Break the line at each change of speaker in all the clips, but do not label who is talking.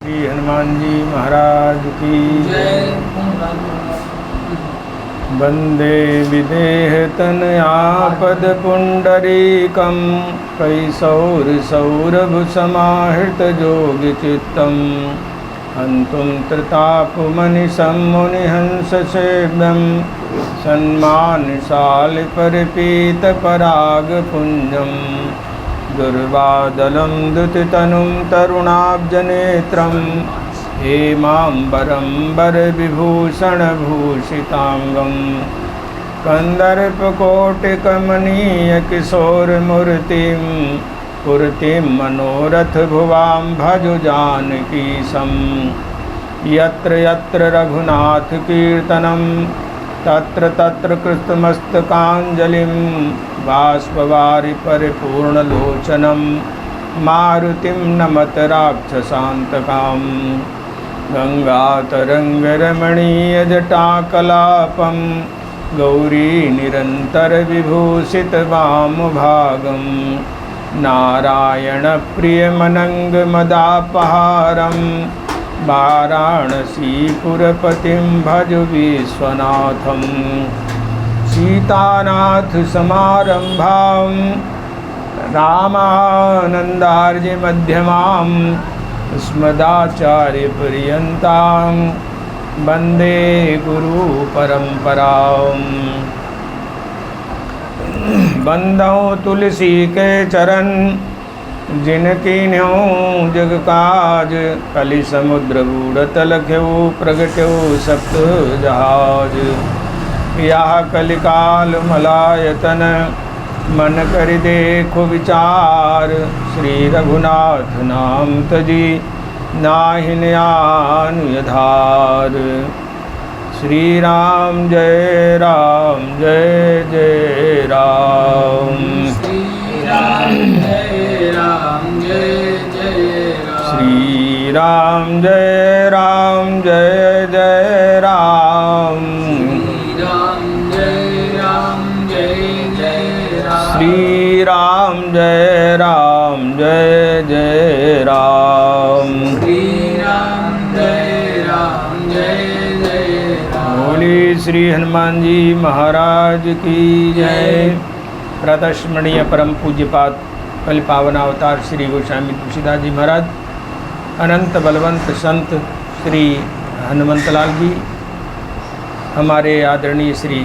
श्री हनुमान जी महाराज की जय। वंदे विदेहतनयापद पुंडरीकं कैसौरसौरभसमाहृतयोगिचित्तं हन्तुं त्रितापमनिशं मुनिहंससेव्यं सन्मानशालिपरिपीतपरागपुञ्जं दुर्वादलं दुतितनुं तरुणाब्जनेत्रं हेमाम्बरम्बरविभूषणभूषिताङ्गं कन्दर्पकोटिकमनीयकिशोरमूर्तिं पूर्तिं मनोरथभुवां भजो जानकीशं यत्र यत्र रघुनाथकीर्तनं तत्र तत्र कृतमस्तकाञ्जलिं बाष्पवारि परिपूर्णलोचनं मारुतिं नमत राक्षसान्तकां गङ्गातरङ्गरमणीयजटाकलापं गौरीनिरन्तरविभूषितवामभागं नारायणप्रियमनङ्गमदापहारं वाराणसीपुरपतिं भज विश्वनाथं सीतानाथसमारम्भां रामानन्दार्यमध्यमाम् अस्मदाचार्यपर्यन्तां वन्दे गुरुपरम्परां बंदौ तुलसी के चरण जिनकी न्यों जग काज कलि समुद्र बूढ़ तलख्यो प्रगट्यो सप्त जहाज यह कलिकाल मलायतन मन कर देखो विचार श्री रघुनाथ नाम तजी नाहिन आनुधार। श्री राम जय जय राम।
श्री राम जय जय राम।
श्री राम जय जय राम। श्री राम जय जय राम।
श्री राम जय जय राम।
बोली श्री हनुमान जी महाराज की जय। प्रातस्मरणीय परम पूज्यपाद कल पावन अवतार श्री गोस्वामी तुलसीदास जी महाराज, अनंत बलवंत संत श्री हनुमंतलाल जी, हमारे आदरणीय श्री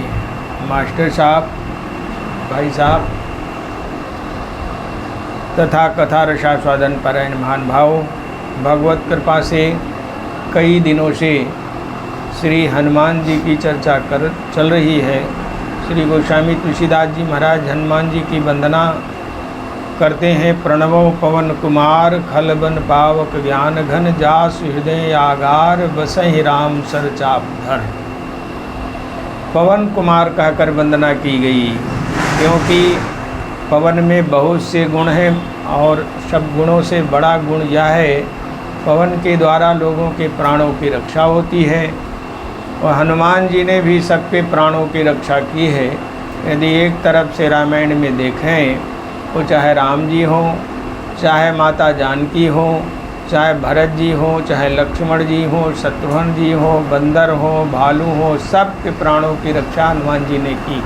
मास्टर साहब, भाई साहब तथा कथा रसास्वादन परायण महान भाव, भगवत कृपा से कई दिनों से श्री हनुमान जी की चर्चा चल रही है। श्री गोस्वामी तुलसीदास जी महाराज हनुमान जी की वंदना करते हैं। प्रणवो पवन कुमार खलबन पावक ज्ञान घन जास हृदय आगार बसहि राम सर चाप धर। पवन कुमार कहकर वंदना की गई, क्योंकि पवन में बहुत से गुण हैं और सब गुणों से बड़ा गुण यह है, पवन के द्वारा लोगों के प्राणों की रक्षा होती है। और हनुमान जी ने भी सबके प्राणों की रक्षा की है। यदि एक तरफ से रामायण में देखें तो चाहे राम जी हों, चाहे माता जानकी हों, चाहे भरत जी हों, चाहे लक्ष्मण जी हों, शत्रुघ्न जी हों, बंदर हों, भालू हों, सबके प्राणों की रक्षा हनुमान जी ने की।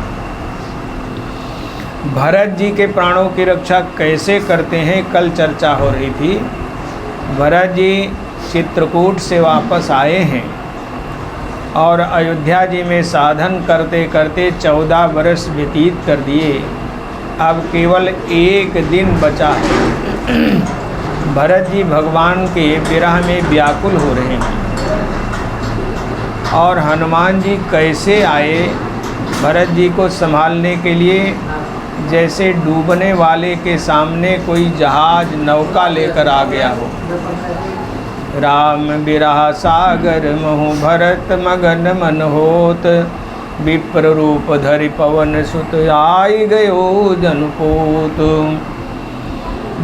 भरत जी के प्राणों की रक्षा कैसे करते हैं, कल चर्चा हो रही थी। भरत जी चित्रकूट से वापस आए हैं और अयोध्या जी में साधन करते करते 14 वर्ष व्यतीत कर दिए। अब केवल एक दिन बचा है। भरत जी भगवान के विरह में व्याकुल हो रहे हैं और हनुमान जी कैसे आए भरत जी को संभालने के लिए, जैसे डूबने वाले के सामने कोई जहाज नौका लेकर आ गया हो। राम बिरह सागर महु भरत मगन मन होत, विप्र रूप धरि पवन सुत आई गयो जनपोत।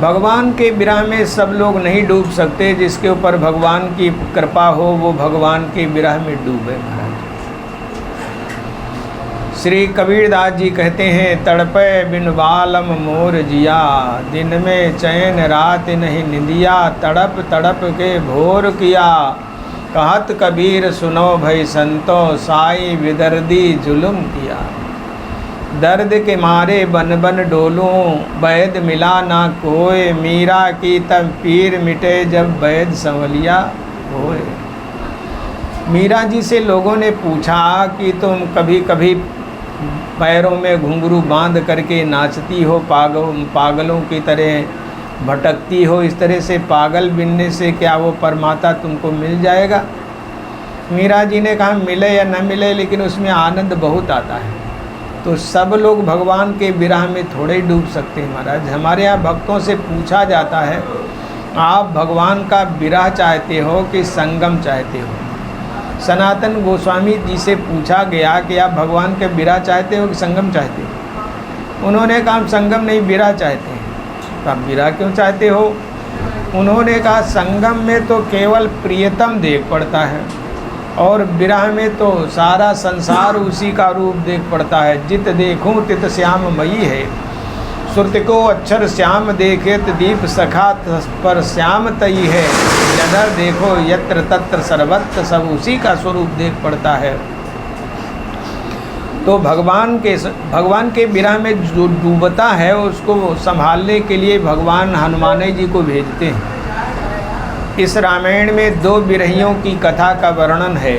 भगवान के विरह में सब लोग नहीं डूब सकते, जिसके ऊपर भगवान की कृपा हो वो भगवान के विरह में डूबे। श्री कबीरदास जी कहते हैं, तड़पे बिन बालम मोर जिया, दिन में चैन रात नहीं निंदिया, तड़प तड़प के भोर किया, कहत कबीर सुनो भई संतो, साई विदर्दी जुलुम किया। दर्द के मारे बन बन डोलूं, वैद मिला ना कोय, मीरा की तब पीर मिटे जब वैद संवलिया होए। मीरा जी से लोगों ने पूछा कि तुम कभी कभी पैरों में घुंघरू बांध करके नाचती हो, पागलों की तरह भटकती हो, इस तरह से पागल बनने से क्या वो परमात्मा तुमको मिल जाएगा? मीरा जी ने कहा, मिले या न मिले लेकिन उसमें आनंद बहुत आता है। तो सब लोग भगवान के विरह में थोड़े ही डूब सकते हैं महाराज। हमारे यहाँ भक्तों से पूछा जाता है, आप भगवान का विरह चाहते हो कि संगम चाहते हो? सनातन गोस्वामी जी से पूछा गया कि आप भगवान के विरह चाहते हो कि संगम चाहते हो? उन्होंने कहा, हम संगम नहीं विरह चाहते हैं। तो आप विरह क्यों चाहते हो? उन्होंने कहा, संगम में तो केवल प्रियतम देख पड़ता है और विरह में तो सारा संसार उसी का रूप देख पड़ता है। जित देखूं तित श्याम मई है, सुरत को अक्षर श्याम देखे तो दीप सखा पर श्याम तई है। जधर देखो यत्र तत्र सर्वत्र, सब उसी का स्वरूप देख पड़ता है। तो भगवान के विरह में जो डूबता है उसको संभालने के लिए भगवान हनुमान जी को भेजते हैं। इस रामायण में दो विरहियों की कथा का वर्णन है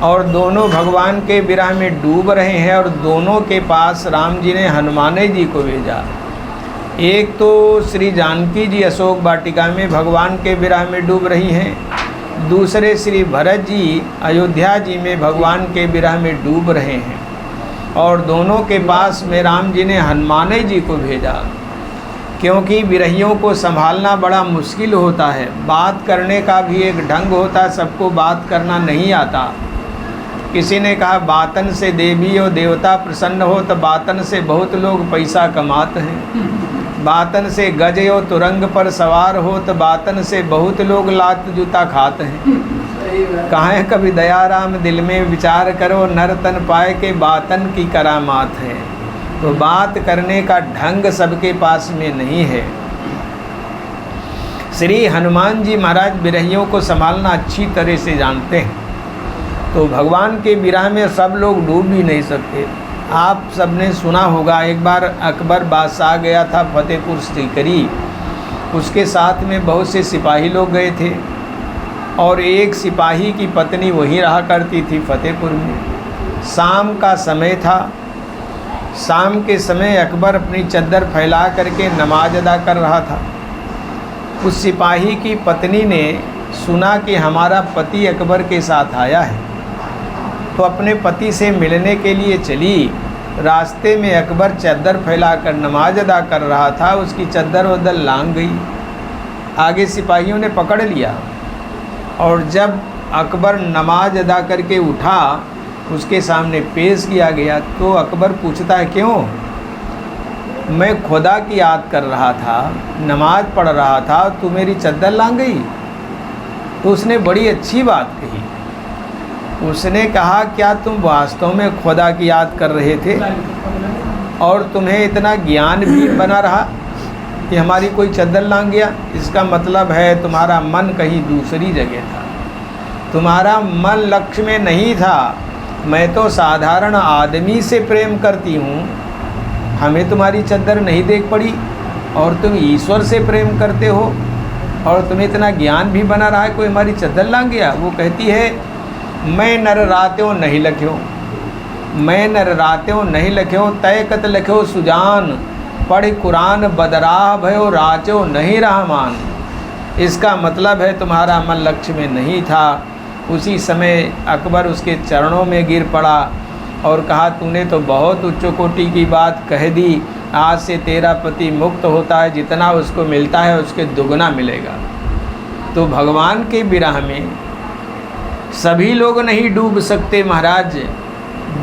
और दोनों भगवान के विरह में डूब रहे हैं और दोनों के पास राम जी ने हनुमान जी को भेजा। एक तो श्री जानकी जी अशोक वाटिका में भगवान के विरह में डूब रही हैं, दूसरे श्री भरत जी अयोध्या जी में भगवान के विरह में डूब रहे हैं और दोनों के पास में राम जी ने हनुमान जी को भेजा। क्योंकि विरहियों को संभालना बड़ा मुश्किल होता है, बात करने का भी एक ढंग होता है, सबको बात करना नहीं आता। किसी ने कहा, बातन से देवी और देवता प्रसन्न हो, तो बातन से बहुत लोग पैसा कमाते हैं। बातन से गज और तुरंग पर सवार हो, तो बातन से बहुत लोग लात जूता खाते हैं। कहाँ कभी दयाराम दिल में विचार करो, नर तन पाए के बातन की करामात है। तो बात करने का ढंग सबके पास में नहीं है। श्री हनुमान जी महाराज विरहियों को संभालना अच्छी तरह से जानते हैं। तो भगवान के विरह में सब लोग डूब भी नहीं सकते। आप सबने सुना होगा, एक बार अकबर बादशाह गया था फतेहपुर सीकरी, उसके साथ में बहुत से सिपाही लोग गए थे और एक सिपाही की पत्नी वहीं रहा करती थी फतेहपुर में। शाम का समय था। शाम के समय अकबर अपनी चद्दर फैला करके नमाज अदा कर रहा था। उस सिपाही की पत्नी ने सुना कि हमारा पति अकबर के साथ आया है, तो अपने पति से मिलने के लिए चली। रास्ते में अकबर चद्दर फैलाकर नमाज अदा कर रहा था, उसकी चद्दर उधर लांग गई। आगे सिपाहियों ने पकड़ लिया और जब अकबर नमाज अदा करके उठा, उसके सामने पेश किया गया। तो अकबर पूछता है, क्यों? मैं खुदा की याद कर रहा था, नमाज पढ़ रहा था, तू मेरी चद्दर लांग गई? तो उसने बड़ी अच्छी बात कही। उसने कहा, क्या तुम वास्तव में खुदा की याद कर रहे थे और तुम्हें इतना ज्ञान भी बना रहा कि हमारी कोई चद्दर लांग गया? इसका मतलब है तुम्हारा मन कहीं दूसरी जगह था, तुम्हारा मन लक्ष्य में नहीं था। मैं तो साधारण आदमी से प्रेम करती हूँ, हमें तुम्हारी चद्दर नहीं देख पड़ी और तुम ईश्वर से प्रेम करते हो और तुम्हें इतना ज्ञान भी बना रहा है, कोई हमारी चद्दर लांग गया? वो कहती है, मैं नर रात्यों नहीं लख्यो, मैं नर रात्यों नहीं लख्यो, तय कत लख्यो सुजान, पढ़ कुरान बदराह भयो राचो नहीं रहमान। इसका मतलब है तुम्हारा मन लक्ष्य में नहीं था। उसी समय अकबर उसके चरणों में गिर पड़ा और कहा, तूने तो बहुत उच्च कोटि की बात कह दी, आज से तेरा पति मुक्त होता है, जितना उसको मिलता है उसके दुगना मिलेगा। तो भगवान के विरह में सभी लोग नहीं डूब सकते महाराज।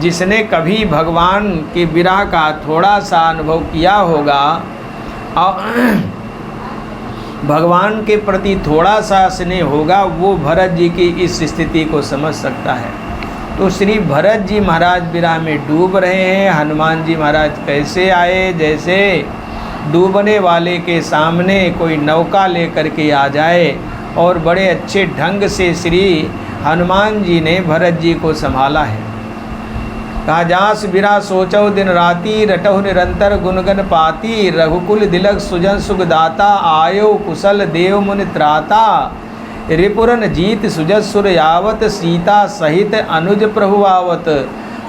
जिसने कभी भगवान के विरह का थोड़ा सा अनुभव किया होगा और भगवान के प्रति थोड़ा सा स्नेह होगा, वो भरत जी की इस स्थिति को समझ सकता है। तो श्री भरत जी महाराज विरह में डूब रहे हैं। हनुमान जी महाराज कैसे आए? जैसे डूबने वाले के सामने कोई नौका लेकर के आ जाए, और बड़े अच्छे ढंग से श्री हनुमान जी ने भरत जी को संभाला है। कहा जास बिरा सोचो दिन राती, रटहु निरंतर गुणगन पाती, रघुकुल दिलक सुजन सुखदाता, आयो कुशल देव मुनि त्राता, रिपुरन जीत सुजसुर यावत, सीता सहित अनुज प्रभु आवत।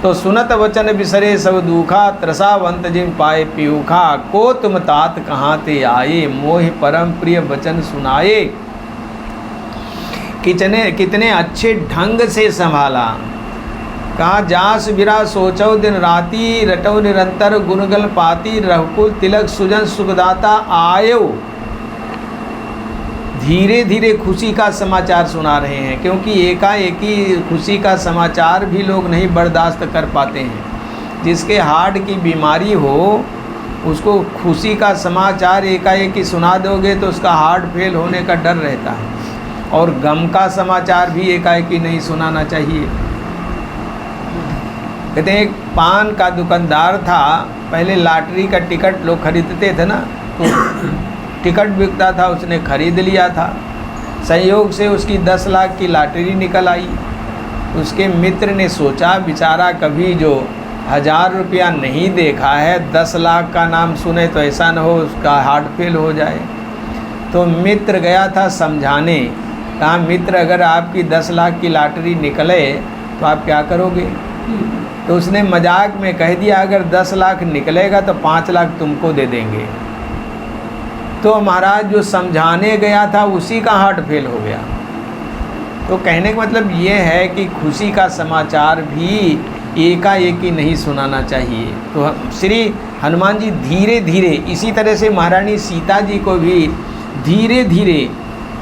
तो सुनत वचन बिसरे सब दुखा, त्रसावंत जिन पाए पीयूखा, को तुम तात कहाँ ते आए, मोहि परम प्रिय वचन सुनाए। कितने अच्छे ढंग से संभाला। कहा जास बिरा सोचो दिन राती, रटो निरंतर गुणगल पाती, रघुकुल तिलक सुजन सुखदाता, आयो। धीरे धीरे खुशी का समाचार सुना रहे हैं, क्योंकि एकाएकी खुशी का समाचार भी लोग नहीं बर्दाश्त कर पाते हैं। जिसके हार्ट की बीमारी हो उसको खुशी का समाचार एकाएकी सुना दोगे तो उसका हार्ट फेल होने का डर रहता है। और गम का समाचार भी एकाएकी नहीं सुनाना चाहिए। कहते हैं एक पान का दुकानदार था, पहले लॉटरी का टिकट लोग खरीदते थे ना, तो टिकट बिकता था, उसने खरीद लिया था। संयोग से उसकी 10 लाख की लॉटरी निकल आई। उसके मित्र ने सोचा बेचारा कभी जो 1000 रुपया नहीं देखा है, 10 लाख का नाम सुने तो ऐसा न हो उसका हार्ट फेल हो जाए। तो मित्र गया था समझाने। कहा मित्र अगर आपकी 10 लाख की लॉटरी निकले तो आप क्या करोगे? तो उसने मजाक में कह दिया अगर 10 लाख निकलेगा तो 5 लाख तुमको दे देंगे। तो महाराज जो समझाने गया था उसी का हार्ट फेल हो गया। तो कहने का मतलब ये है कि खुशी का समाचार भी एकाएकी नहीं सुनाना चाहिए। तो श्री हनुमान जी धीरे धीरे, इसी तरह से महारानी सीता जी को भी धीरे धीरे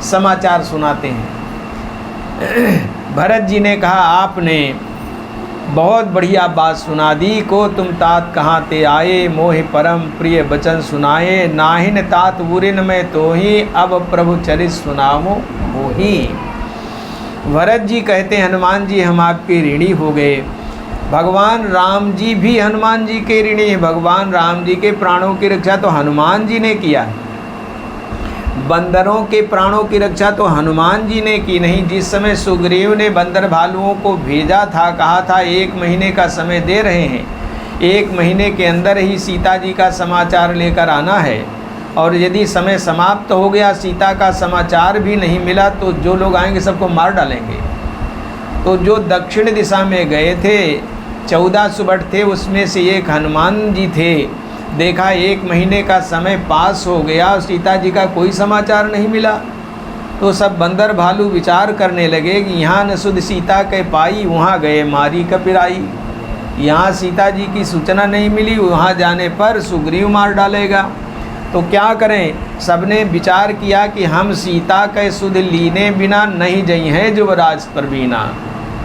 समाचार सुनाते हैं। भरत जी ने कहा आपने बहुत बढ़िया बात सुना दी, को तुम तात कहाँ ते आए, मोहि परम प्रिय वचन सुनाए, नाहिन तात बुरिन में तो ही, अब प्रभु चरित सुनामो मोही। भरत जी कहते हैं हनुमान जी हम आपके ऋणी हो गए। भगवान राम जी भी हनुमान जी के ऋणी हैं। भगवान राम जी के प्राणों की रक्षा तो हनुमान जी ने किया, बंदरों के प्राणों की रक्षा तो हनुमान जी ने की नहीं। जिस समय सुग्रीव ने बंदर भालुओं को भेजा था, कहा था 1 महीने का समय दे रहे हैं, 1 महीने के अंदर ही सीता जी का समाचार लेकर आना है, और यदि समय समाप्त हो गया सीता का समाचार भी नहीं मिला तो जो लोग आएंगे सबको मार डालेंगे। तो जो दक्षिण दिशा में गए थे 14 सुबह थे, उसमें से एक हनुमान जी थे। देखा 1 महीने का समय पास हो गया, सीता जी का कोई समाचार नहीं मिला। तो सब बंदर भालू विचार करने लगे कि यहाँ न सुध सीता के पाई, वहाँ गए मारी कपिराई। यहाँ सीता जी की सूचना नहीं मिली, वहाँ जाने पर सुग्रीव मार डालेगा। तो क्या करें? सबने विचार किया कि हम सीता के सुध लीने बिना नहीं जई हैं युवराज परवीना।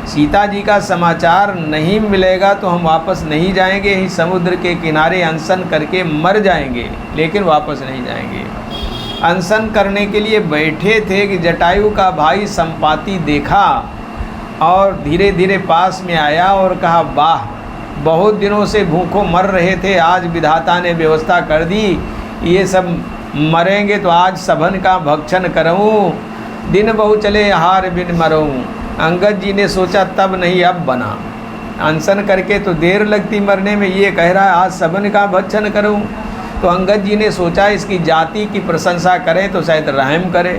सीता जी का समाचार नहीं मिलेगा तो हम वापस नहीं जाएंगे, यहीं समुद्र के किनारे अनशन करके मर जाएंगे, लेकिन वापस नहीं जाएंगे। अनशन करने के लिए बैठे थे कि जटायु का भाई संपाति देखा और धीरे धीरे पास में आया और कहा वाह, बहुत दिनों से भूखों मर रहे थे, आज विधाता ने व्यवस्था कर दी, ये सब मरेंगे तो आज सबन का भक्षण करूँ, दिन बहु चले हार बिन मरूँ। अंगद जी ने सोचा तब नहीं अब बना, अनशन करके तो देर लगती मरने में, ये कह रहा है आज सबन का भक्षण करूं। तो अंगद जी ने सोचा इसकी जाति की प्रशंसा करें तो शायद रहम करे।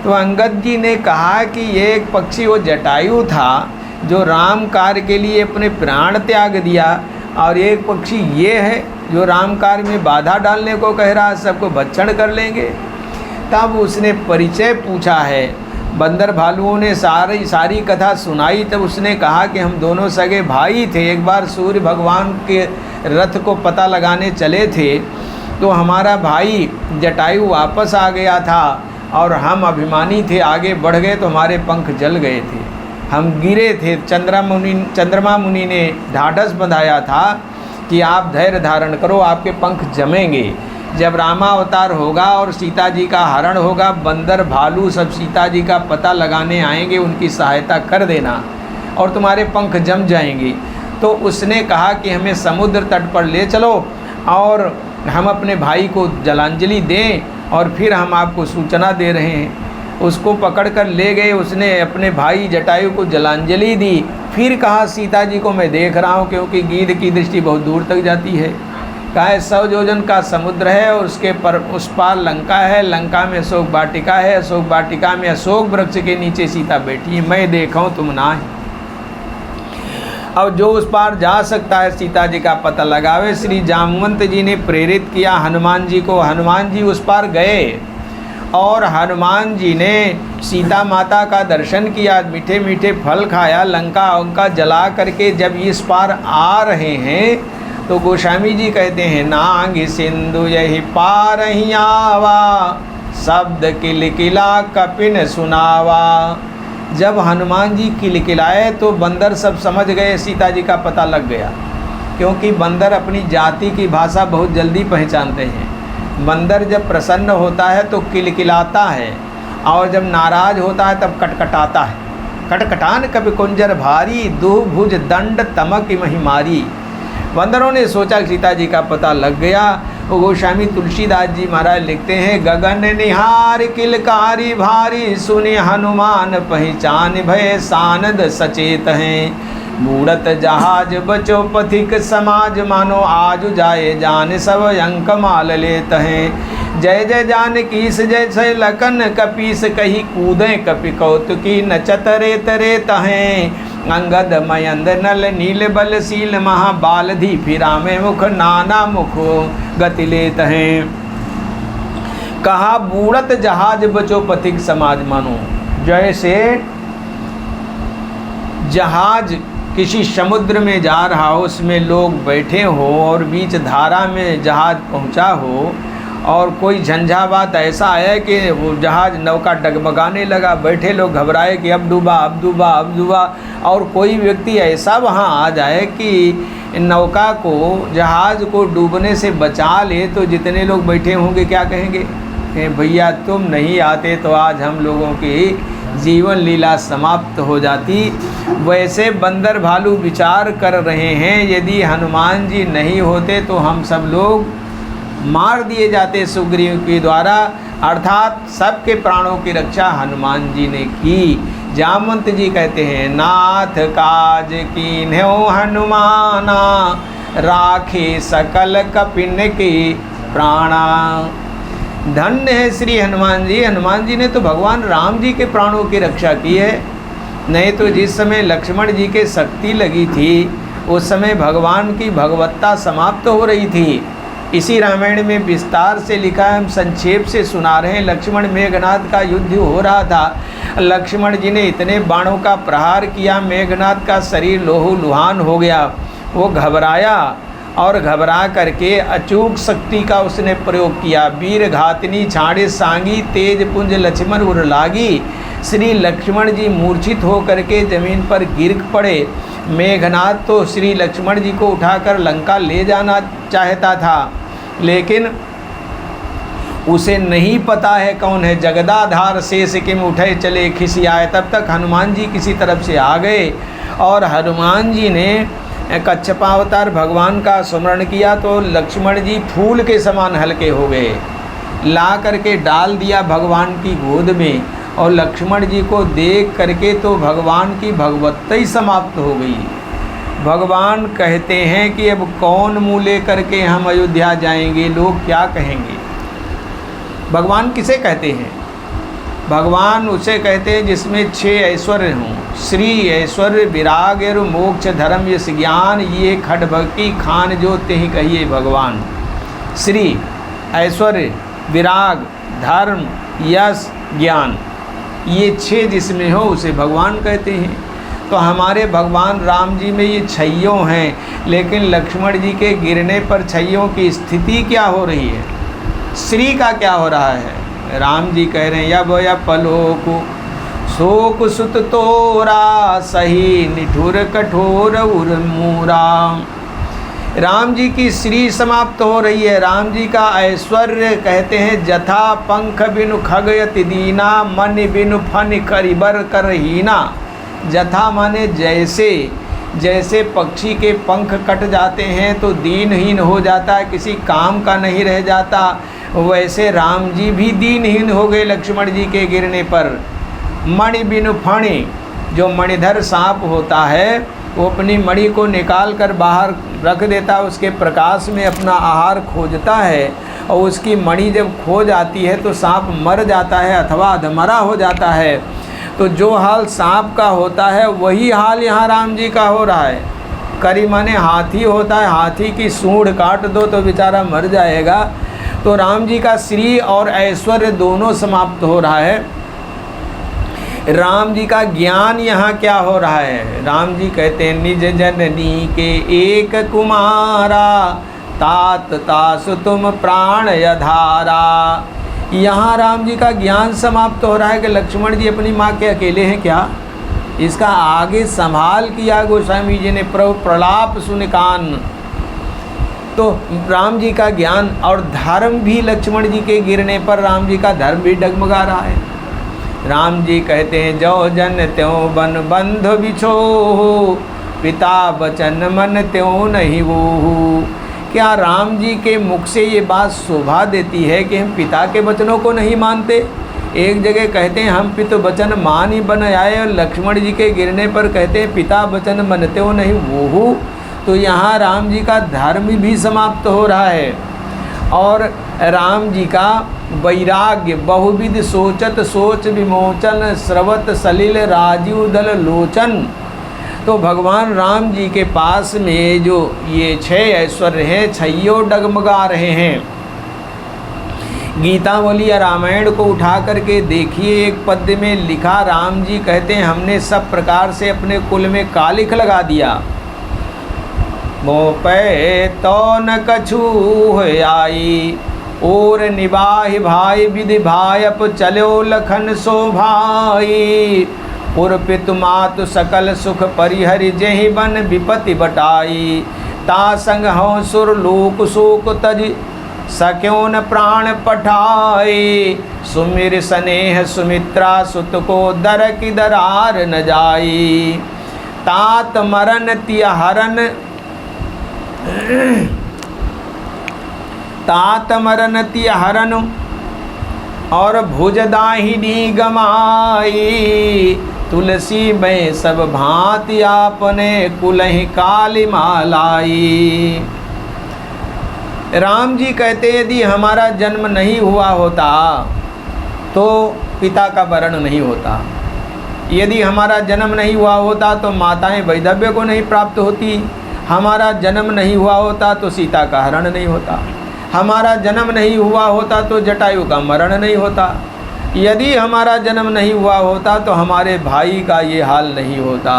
तो अंगद जी ने कहा कि ये एक पक्षी वो जटायु था जो राम कार्य के लिए अपने प्राण त्याग दिया, और एक पक्षी ये है जो राम कार्य में बाधा डालने को कह रहा है, सबको भक्षण कर लेंगे। तब उसने परिचय पूछा है, बंदर भालुओं ने सारी कथा सुनाई। तब उसने कहा कि हम दोनों सगे भाई थे, एक बार सूर्य भगवान के रथ को पता लगाने चले थे तो हमारा भाई जटायु वापस आ गया था और हम अभिमानी थे, आगे बढ़ गए तो हमारे पंख जल गए थे, हम गिरे थे। चंद्रमा मुनि ने ढाढ़स बंधाया था कि आप धैर्य धारण करो, आपके पंख जमेंगे। जब रामावतार होगा और सीता जी का हरण होगा, बंदर भालू सब सीता जी का पता लगाने आएंगे, उनकी सहायता कर देना। और तुम्हारे पंख जम जाएंगे। तो उसने कहा कि हमें समुद्र तट पर ले चलो और हम अपने भाई को जलांजलि दें और फिर हम आपको सूचना दे रहे हैं। उसको पकड़कर ले गए, उसने अपने भाई जटायु को जलांजलि दी। फिर कहा सीता जी को मैं देख रहा हूँ, क्योंकि गीध की दृष्टि बहुत दूर तक जाती है। कहा 100 योजन का समुद्र है और उसके पर उस पार लंका है, लंका में अशोक वाटिका है, अशोक वाटिका में अशोक वृक्ष के नीचे सीता बैठी है, मैं देखा हूँ तुम ना है। अब जो उस पार जा सकता है सीता जी का पता लगावे। श्री जामवंत जी ने प्रेरित किया हनुमान जी को। हनुमान जी उस पार गए और हनुमान जी ने सीता माता का दर्शन किया, मीठे मीठे फल खाया, लंका उनका जला करके जब इस पार आ रहे हैं तो गोस्वामी जी कहते हैं नांग सिंधु यही पार ही आवा, शब्द किलकिला कपिन सुनावा। जब हनुमान जी किलकिलाए तो बंदर सब समझ गए, सीता जी का पता लग गया, क्योंकि बंदर अपनी जाति की भाषा बहुत जल्दी पहचानते हैं। बंदर जब प्रसन्न होता है तो किलकिलाता है और जब नाराज होता है तब कटकटाता है। कटकटान कपि कुंजर भारी, दुह भुज दंड तमक महिमारी। बंदरों ने सोचा कि सीता जी का पता लग गया। वो गोस्वामी तुलसीदास जी महाराज लिखते हैं गगन निहार किलकारी भारी, सुने हनुमान पहचान भय सानद सचेत हैं। बूढ़त जहाज बचो पथिक समाज, मानो आज जाए जान सब अंक माल लेत हैं। जय जय जानकीस जय जय लखन, कपीस कही कूदें कपि कौतुकी नचत रेत रेत हैं। अंगद मयंद नल नील बलशील, महाबालधि फिरा में मुख नाना मुख गति लेत हैं। कहा बूढ़त जहाज बचो पथिक समाज, मानो जैसे जहाज किसी समुद्र में जा रहा हो, उसमें लोग बैठे हो और बीच धारा में जहाज पहुंचा हो और कोई झंझावात ऐसा आया कि वो जहाज नौका डगमगाने लगा, बैठे लोग घबराए कि अब डूबा अब डूबा अब डूबा। और कोई व्यक्ति ऐसा वहाँ आ जाए कि नौका को जहाज को डूबने से बचा ले, तो जितने लोग बैठे होंगे क्या कहेंगे, भैया तुम नहीं आते तो आज हम लोगों की जीवन लीला समाप्त हो जाती। वैसे बंदर भालू विचार कर रहे हैं, यदि हनुमान जी नहीं होते तो हम सब लोग मार दिए जाते सुग्रीव के द्वारा। अर्थात सबके प्राणों की रक्षा हनुमान जी ने की। जामवंत जी कहते हैं नाथ काज कीन्ह्यो हनुमाना, राखे सकल कपिन के प्राणा। धन्य है श्री हनुमान जी। हनुमान जी ने तो भगवान राम जी के प्राणों की रक्षा की है। नहीं तो जिस समय लक्ष्मण जी के शक्ति लगी थी उस समय भगवान की भगवत्ता समाप्त हो रही थी। इसी रामायण में विस्तार से लिखा है, हम संक्षेप से सुना रहे हैं। लक्ष्मण मेघनाद का युद्ध हो रहा था। लक्ष्मण जी ने इतने बाणों का प्रहार किया, मेघनाद का शरीर लोहू लुहान हो गया। वो घबराया और घबरा करके अचूक शक्ति का उसने प्रयोग किया। वीर घातनी छाड़े सांगी, तेज पुंज लक्ष्मण उर लागी। श्री लक्ष्मण जी मूर्छित हो करके जमीन पर गिर पड़े। मेघनाद तो श्री लक्ष्मण जी को उठाकर लंका ले जाना चाहता था, लेकिन उसे नहीं पता है कौन है। जगदाधार शेष किम उठे चले खिसियाए। तब तक हनुमान जी किसी तरफ से आ गए और हनुमान जी ने कच्छपावतार भगवान का स्मरण किया तो लक्ष्मण जी फूल के समान हल्के हो गए। ला करके डाल दिया भगवान की गोद में और लक्ष्मण जी को देख करके तो भगवान की भगवत्ता ही समाप्त हो गई। भगवान कहते हैं कि अब कौन मुँह ले करके हम अयोध्या जाएंगे, लोग क्या कहेंगे। भगवान किसे कहते हैं? भगवान उसे कहते हैं जिसमें 6 ऐश्वर्य हों। श्री ऐश्वर्य विराग और मोक्ष धर्म यश ज्ञान, ये खट भक्ति खान जो तेहि कहिए भगवान। श्री ऐश्वर्य विराग धर्म यश ज्ञान, ये 6 जिसमें हो उसे भगवान कहते हैं। तो हमारे भगवान राम जी में ये 6 हैं, लेकिन लक्ष्मण जी के गिरने पर 6 की स्थिति क्या हो रही है, श्री का क्या हो रहा है? राम जी कह रहे हैं यब पलोकु शोक सुत तोरा, सही निठुर कठोर उर्मूरा। राम जी की श्री समाप्त हो रही है। राम जी का ऐश्वर्य कहते हैं जथा पंख बिनु खगयति दीना, मन बिनु फन करिबर करहीना। जथा माने जैसे, जैसे पक्षी के पंख कट जाते हैं तो दीनहीन हो जाता है, किसी काम का नहीं रह जाता, वैसे राम जी भी दीनहीन हो गए लक्ष्मण जी के गिरने पर। मणि बिनु फणि, जो मणिधर सांप होता है वो अपनी मणि को निकाल कर बाहर रख देता है, उसके प्रकाश में अपना आहार खोजता है, और उसकी मणि जब खो जाती है तो सांप मर जाता है अथवा अधमरा हो जाता है। तो जो हाल सांप का होता है वही हाल यहाँ राम जी का हो रहा है। करी माने हाथी होता है, हाथी की सूंड काट दो तो बेचारा मर जाएगा। तो राम जी का श्री और ऐश्वर्य दोनों समाप्त हो रहा है। राम जी का ज्ञान यहाँ क्या हो रहा है? राम जी कहते हैं निज जननी के एक कुमारा, तात तासु तुम प्राण यधारा। यहाँ राम जी का ज्ञान समाप्त हो रहा है कि लक्ष्मण जी अपनी माँ के अकेले हैं क्या? इसका आगे संभाल किया गोस्वामी जी ने, प्रभु प्रलाप सुन कान। तो राम जी का ज्ञान और धर्म भी लक्ष्मण जी के गिरने पर राम जी का धर्म भी डगमगा रहा है। राम जी कहते हैं जो जन त्यों बन बंधु बिछो, पिता बचन मन त्यों नहीं वो। क्या राम जी के मुख से ये बात शोभा देती है कि हम पिता के वचनों को नहीं मानते? एक जगह कहते हैं हम पितु वचन मान ही बन आए, और लक्ष्मण जी के गिरने पर कहते हैं पिता वचन मनते हो नहीं वो। तो यहाँ राम जी का धर्म भी समाप्त हो रहा है। और राम जी का वैराग्य, बहुविध सोचत सोच विमोचन, स्रवत सलिल राजीव दल लोचन। तो भगवान राम जी के पास में जो ये 6 ऐश्वर्य हैं, छइयों डगमगा रहे हैं। गीतावली या रामायण को उठा करके देखिए, एक पद्य में लिखा, राम जी कहते हैं हमने सब प्रकार से अपने कुल में कालिख लगा दिया। मोपे तो न कछु आई, और निभाहि भाई विधि भायप चलो लखन सो भाई। पुर पितु मातु सकल सुख परिहरि जेहि बन विपति बटाई। ता संग हौ सुर लोक शोक तज सक्यों न प्राण पठाई। सुमिर स्नेह सुमित्रा सुत को दर की दरार न जाई। तात मरन तियहरन, तात मरन तियहरन और भुजदाहिनी गमाई। तुलसी में सब भांति आपने कुलहि काली मालाई। राम जी कहते यदि हमारा जन्म नहीं हुआ होता तो पिता का वरण नहीं होता, यदि हमारा जन्म नहीं हुआ होता तो माताएं वैधव्य को नहीं प्राप्त होती, हमारा जन्म नहीं हुआ होता तो सीता का हरण नहीं होता, हमारा जन्म नहीं हुआ होता तो जटायु का मरण नहीं होता, यदि हमारा जन्म नहीं हुआ होता तो हमारे भाई का ये हाल नहीं होता।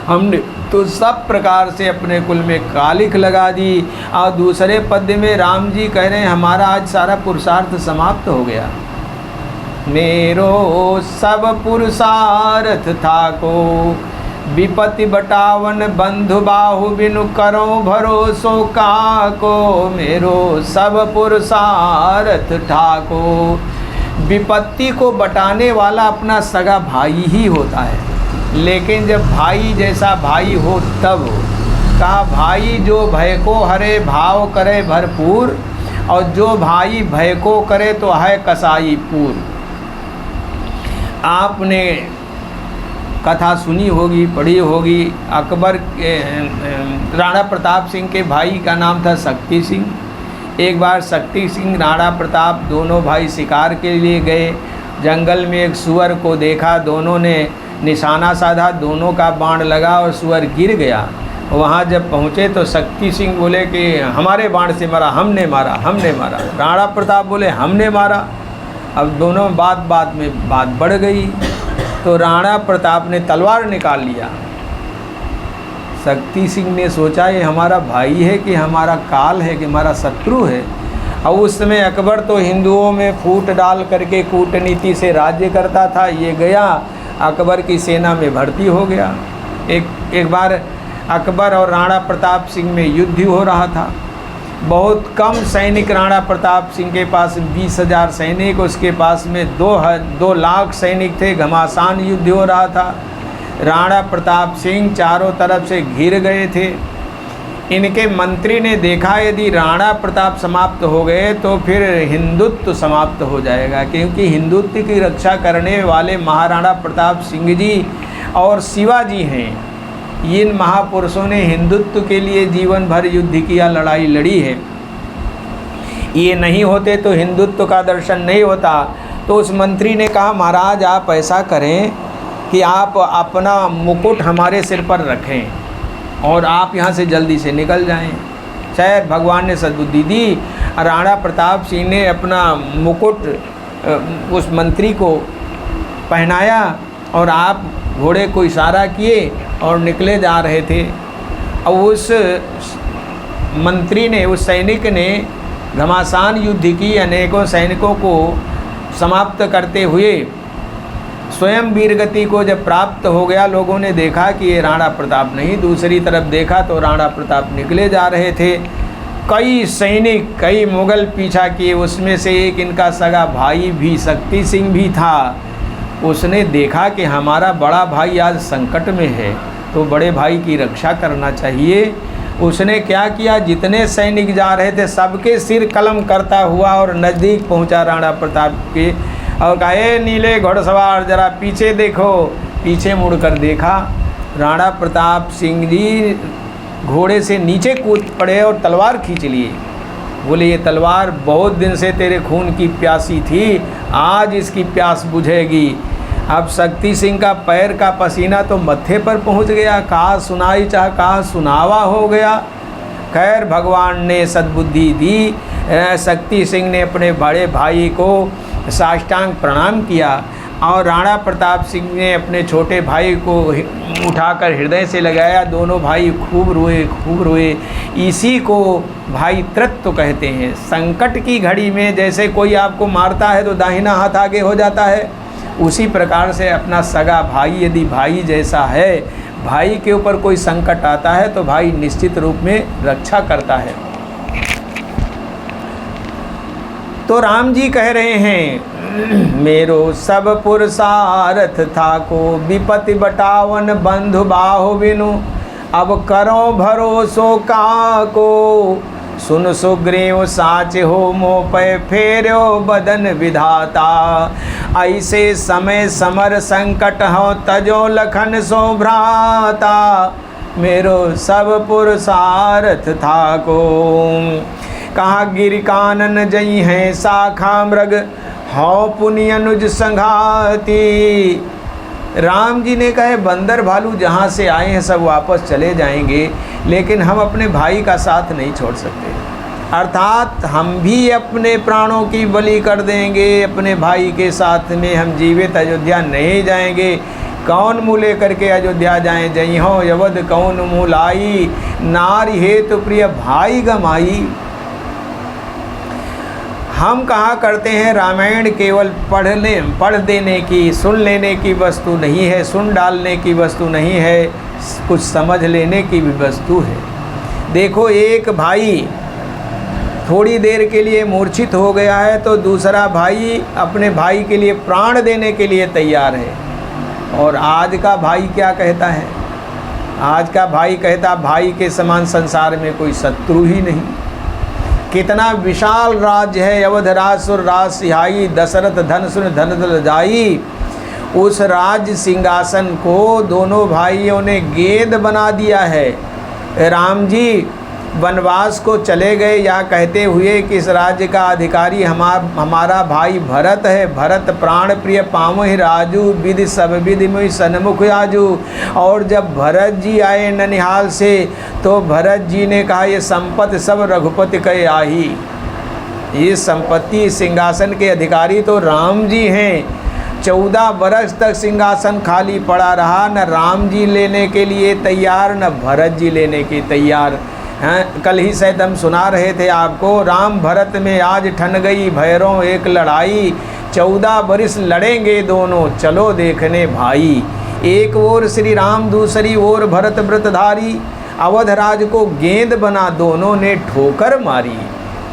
हमने तो सब प्रकार से अपने कुल में कालिख लगा दी। और दूसरे पद्य में राम जी कह रहे हैं हमारा आज सारा पुरुषार्थ समाप्त हो गया। मेरो सब पुरुषार्थ था को, विपति बटावन बंधु बाहु बिनु करो भरोसो काको। मेरो सब पुरुषार्थ ठाको, विपत्ति को बटाने वाला अपना सगा भाई ही होता है, लेकिन जब भाई जैसा भाई हो तब हो। कहा भाई जो भय को हरे भाव करे भरपूर, और जो भाई भय को करे तो है कसाई पूर। आपने कथा सुनी होगी, पढ़ी होगी। अकबर राणा प्रताप सिंह के भाई का नाम था शक्ति सिंह। एक बार शक्ति सिंह राणा प्रताप दोनों भाई शिकार के लिए गए, जंगल में एक सुअर को देखा, दोनों ने निशाना साधा, दोनों का बाण लगा और सुअर गिर गया। वहाँ जब पहुँचे तो शक्ति सिंह बोले कि हमारे बाण से मारा, हमने मारा, हमने मारा। राणा प्रताप बोले हमने मारा। अब दोनों बात में बात बढ़ गई, तो राणा प्रताप ने तलवार निकाल लिया। शक्ति सिंह ने सोचा ये हमारा भाई है कि हमारा काल है कि हमारा शत्रु है। और उस समय अकबर तो हिंदुओं में फूट डाल करके कूटनीति से राज्य करता था। ये गया अकबर की सेना में भर्ती हो गया। एक बार अकबर और राणा प्रताप सिंह में युद्ध हो रहा था। बहुत कम सैनिक राणा प्रताप सिंह के पास 20,000 सैनिक, उसके पास में 2 लाख सैनिक थे। घमासान युद्ध हो रहा था। राणा प्रताप सिंह चारों तरफ से घिर गए थे। इनके मंत्री ने देखा यदि राणा प्रताप समाप्त हो गए तो फिर हिंदुत्व समाप्त हो जाएगा, क्योंकि हिंदुत्व की रक्षा करने वाले महाराणा प्रताप सिंह जी और शिवाजी हैं। इन महापुरुषों ने हिंदुत्व के लिए जीवन भर युद्ध किया, लड़ाई लड़ी है। ये नहीं होते तो हिंदुत्व का दर्शन नहीं होता। तो उस मंत्री ने कहा, महाराज आप ऐसा करें कि आप अपना मुकुट हमारे सिर पर रखें और आप यहाँ से जल्दी से निकल जाएं। शायद भगवान ने सद्बुद्धि दी। राणा प्रताप सिंह ने अपना मुकुट उस मंत्री को पहनाया और आप घोड़े को इशारा किए और निकले जा रहे थे। और उस मंत्री ने, उस सैनिक ने घमासान युद्ध की, अनेकों सैनिकों को समाप्त करते हुए स्वयं वीरगति को जब प्राप्त हो गया, लोगों ने देखा कि ये राणा प्रताप नहीं। दूसरी तरफ देखा तो राणा प्रताप निकले जा रहे थे। कई सैनिक, कई मुगल पीछा किए। उसमें से एक इनका सगा भाई भी शक्ति सिंह भी था। उसने देखा कि हमारा बड़ा भाई आज संकट में है, तो बड़े भाई की रक्षा करना चाहिए। उसने क्या किया, जितने सैनिक जा रहे थे सबके सिर कलम करता हुआ और नज़दीक पहुंचा राणा प्रताप के और कहा, ए नीले घोड़सवार जरा पीछे देखो। पीछे मुड़कर देखा, राणा प्रताप सिंह जी घोड़े से नीचे कूद पड़े और तलवार खींच लिए। बोले, ये तलवार बहुत दिन से तेरे खून की प्यासी थी, आज इसकी प्यास बुझेगी। अब शक्ति सिंह का पैर का पसीना तो मत्थे पर पहुंच गया, कहा सुनाई चाह कहा सुनावा हो गया। खैर भगवान ने सद्बुद्धि दी। शक्ति सिंह ने अपने बड़े भाई को साष्टांग प्रणाम किया और राणा प्रताप सिंह ने अपने छोटे भाई को उठाकर हृदय से लगाया। दोनों भाई खूब रोए, खूब रोए। इसी को भाईतृत्व कहते हैं। संकट की घड़ी में जैसे कोई आपको मारता है तो दाहिना हाथ आगे हो जाता है, उसी प्रकार से अपना सगा भाई यदि भाई जैसा है, भाई के ऊपर कोई संकट आता है तो भाई निश्चित रूप में रक्षा करता है। तो राम जी कह रहे हैं, मेरो सब पुरुषार्थ था को विपत्ति बटावन बंधु बाहु बिनु, अब करो भरोसो का को सुन सुग्रीव साच हो मोपय फेर्यो बदन विधाता, ऐसे समय समर संकट हो तजो लखन सो भ्राता, मेरो सब पुरुषार्थ था को। कहा गिर कानन जई हैं शाखा मृग हो पुनि अनुज संघाती। राम जी ने कहे, बंदर भालू जहाँ से आए हैं सब वापस चले जाएंगे, लेकिन हम अपने भाई का साथ नहीं छोड़ सकते। अर्थात हम भी अपने प्राणों की बलि कर देंगे, अपने भाई के साथ में हम जीवित अयोध्या नहीं जाएंगे। कौन मुँह लेकर के अयोध्या जाएं, जई हो यवद कौन मुँह लाई, नारी हेतु प्रिय भाई गमाई। हम कहा करते हैं रामायण केवल पढ़ देने की, सुन लेने की वस्तु नहीं है, सुन डालने की वस्तु नहीं है, कुछ समझ लेने की भी वस्तु है। देखो, एक भाई थोड़ी देर के लिए मूर्छित हो गया है तो दूसरा भाई अपने भाई के लिए प्राण देने के लिए तैयार है। और आज का भाई क्या कहता है? आज का भाई कहता, भाई के समान संसार में कोई शत्रु ही नहीं। कितना विशाल राज्य है, अवधराज सुर राज सिहाई, दशरथ धन सुन धन दल जाई। उस राज सिंहासन को दोनों भाइयों ने गेंद बना दिया है। राम जी वनवास को चले गए या कहते हुए कि इस राज्य का अधिकारी हमारा भाई भरत है। भरत प्राण प्रिय पावहि राजू, विधि सब विधि मुहि सन्मुख आजू। और जब भरत जी आए ननिहाल से तो भरत जी ने कहा, ये संपत्ति सब रघुपति कहे आही। ये संपत्ति सिंहासन के अधिकारी तो राम जी हैं। 14 वर्ष तक सिंहासन खाली पड़ा रहा, न राम जी लेने के लिए तैयार न भरत जी लेने के तैयार हैं। कल ही शायद हम सुना रहे थे आपको, राम भरत में आज ठन गई भैरों एक लड़ाई, 14 वर्ष लड़ेंगे दोनों चलो देखने भाई। एक ओर श्री राम दूसरी ओर भरत व्रतधारी, अवधराज को गेंद बना दोनों ने ठोकर मारी।